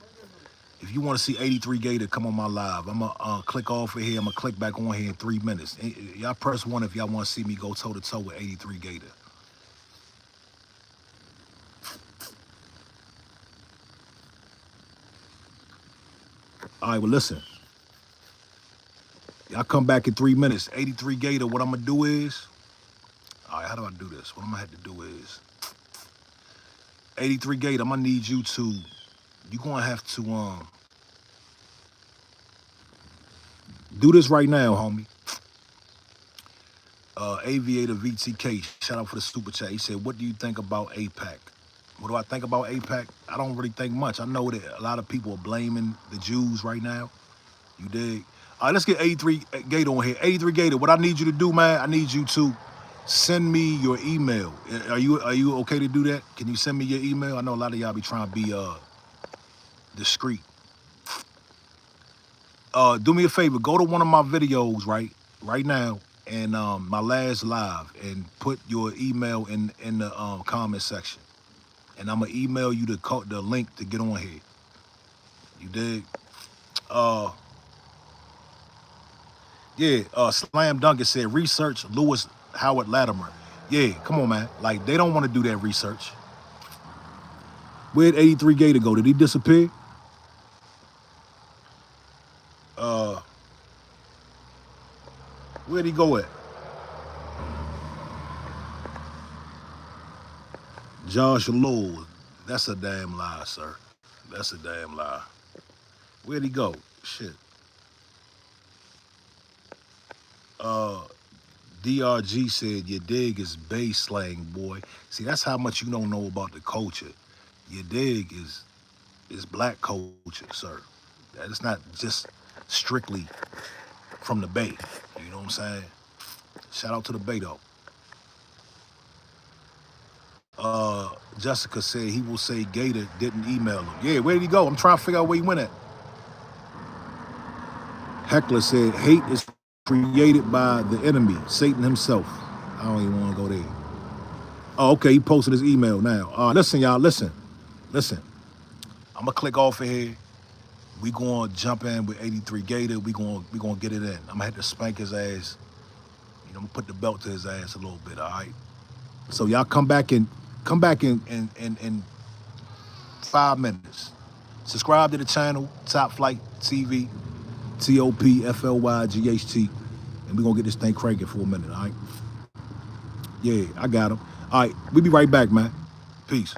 If you want to see 83 Gator come on my live, I'm gonna click off of here. I'm gonna click back on here in 3 minutes. Y'all press 1 if y'all want to see me go toe to toe with 83 Gator. All right, well, listen. Y'all come back in 3 minutes. 83 Gator, what I'm gonna do is, all right, how do I do this? What I'm gonna have to do is, 83 Gator, I'm gonna need you to, you're gonna have to do this right now, homie. Aviator VTK, shout out for the super chat. He said, what do you think about APAC? What do I think about APAC? I don't really think much. I know that a lot of people are blaming the Jews right now. You dig? All right, let's get 83 Gator on here. 83 Gator, what I need you to do, man, I need you to send me your email. Are you okay to do that? Can you send me your email? I know a lot of y'all be trying to be discreet. Do me a favor, go to one of my videos right now, and my last live, and put your email in the comment section, and I'm gonna email you the link to get on here. You dig? Yeah. Slam Duncan said research Lewis Howard Latimer. Yeah, come on, man. Like, they don't want to do that research. Where'd 83 Gator go? Did he disappear? Where'd he go at? Josh Lowell. That's a damn lie, sir. That's a damn lie. Where'd he go? Shit. DRG said, your dig is bay slang, boy. See, that's how much you don't know about the culture. Your dig is black culture, sir. It's not just strictly from the Bay. You know what I'm saying? Shout out to the Bay, though. Jessica said he will say Gator didn't email him. Yeah, where did he go? I'm trying to figure out where he went at. Heckler said hate is created by the enemy, Satan himself. I don't even want to go there. Oh, okay, he posted his email now. Listen, y'all, listen. I'm gonna click off of here. We gonna jump in with 83 Gator. We gonna get it in. I'm gonna have to spank his ass. You know, I'm gonna put the belt to his ass a little bit, all right? So y'all come back in 5 minutes. Subscribe to the channel, Top Flight TV, TOPFLYGHT, and we're gonna get this thing cranking for a minute, all right? Yeah, I got him. All right, we'll be right back, man. Peace.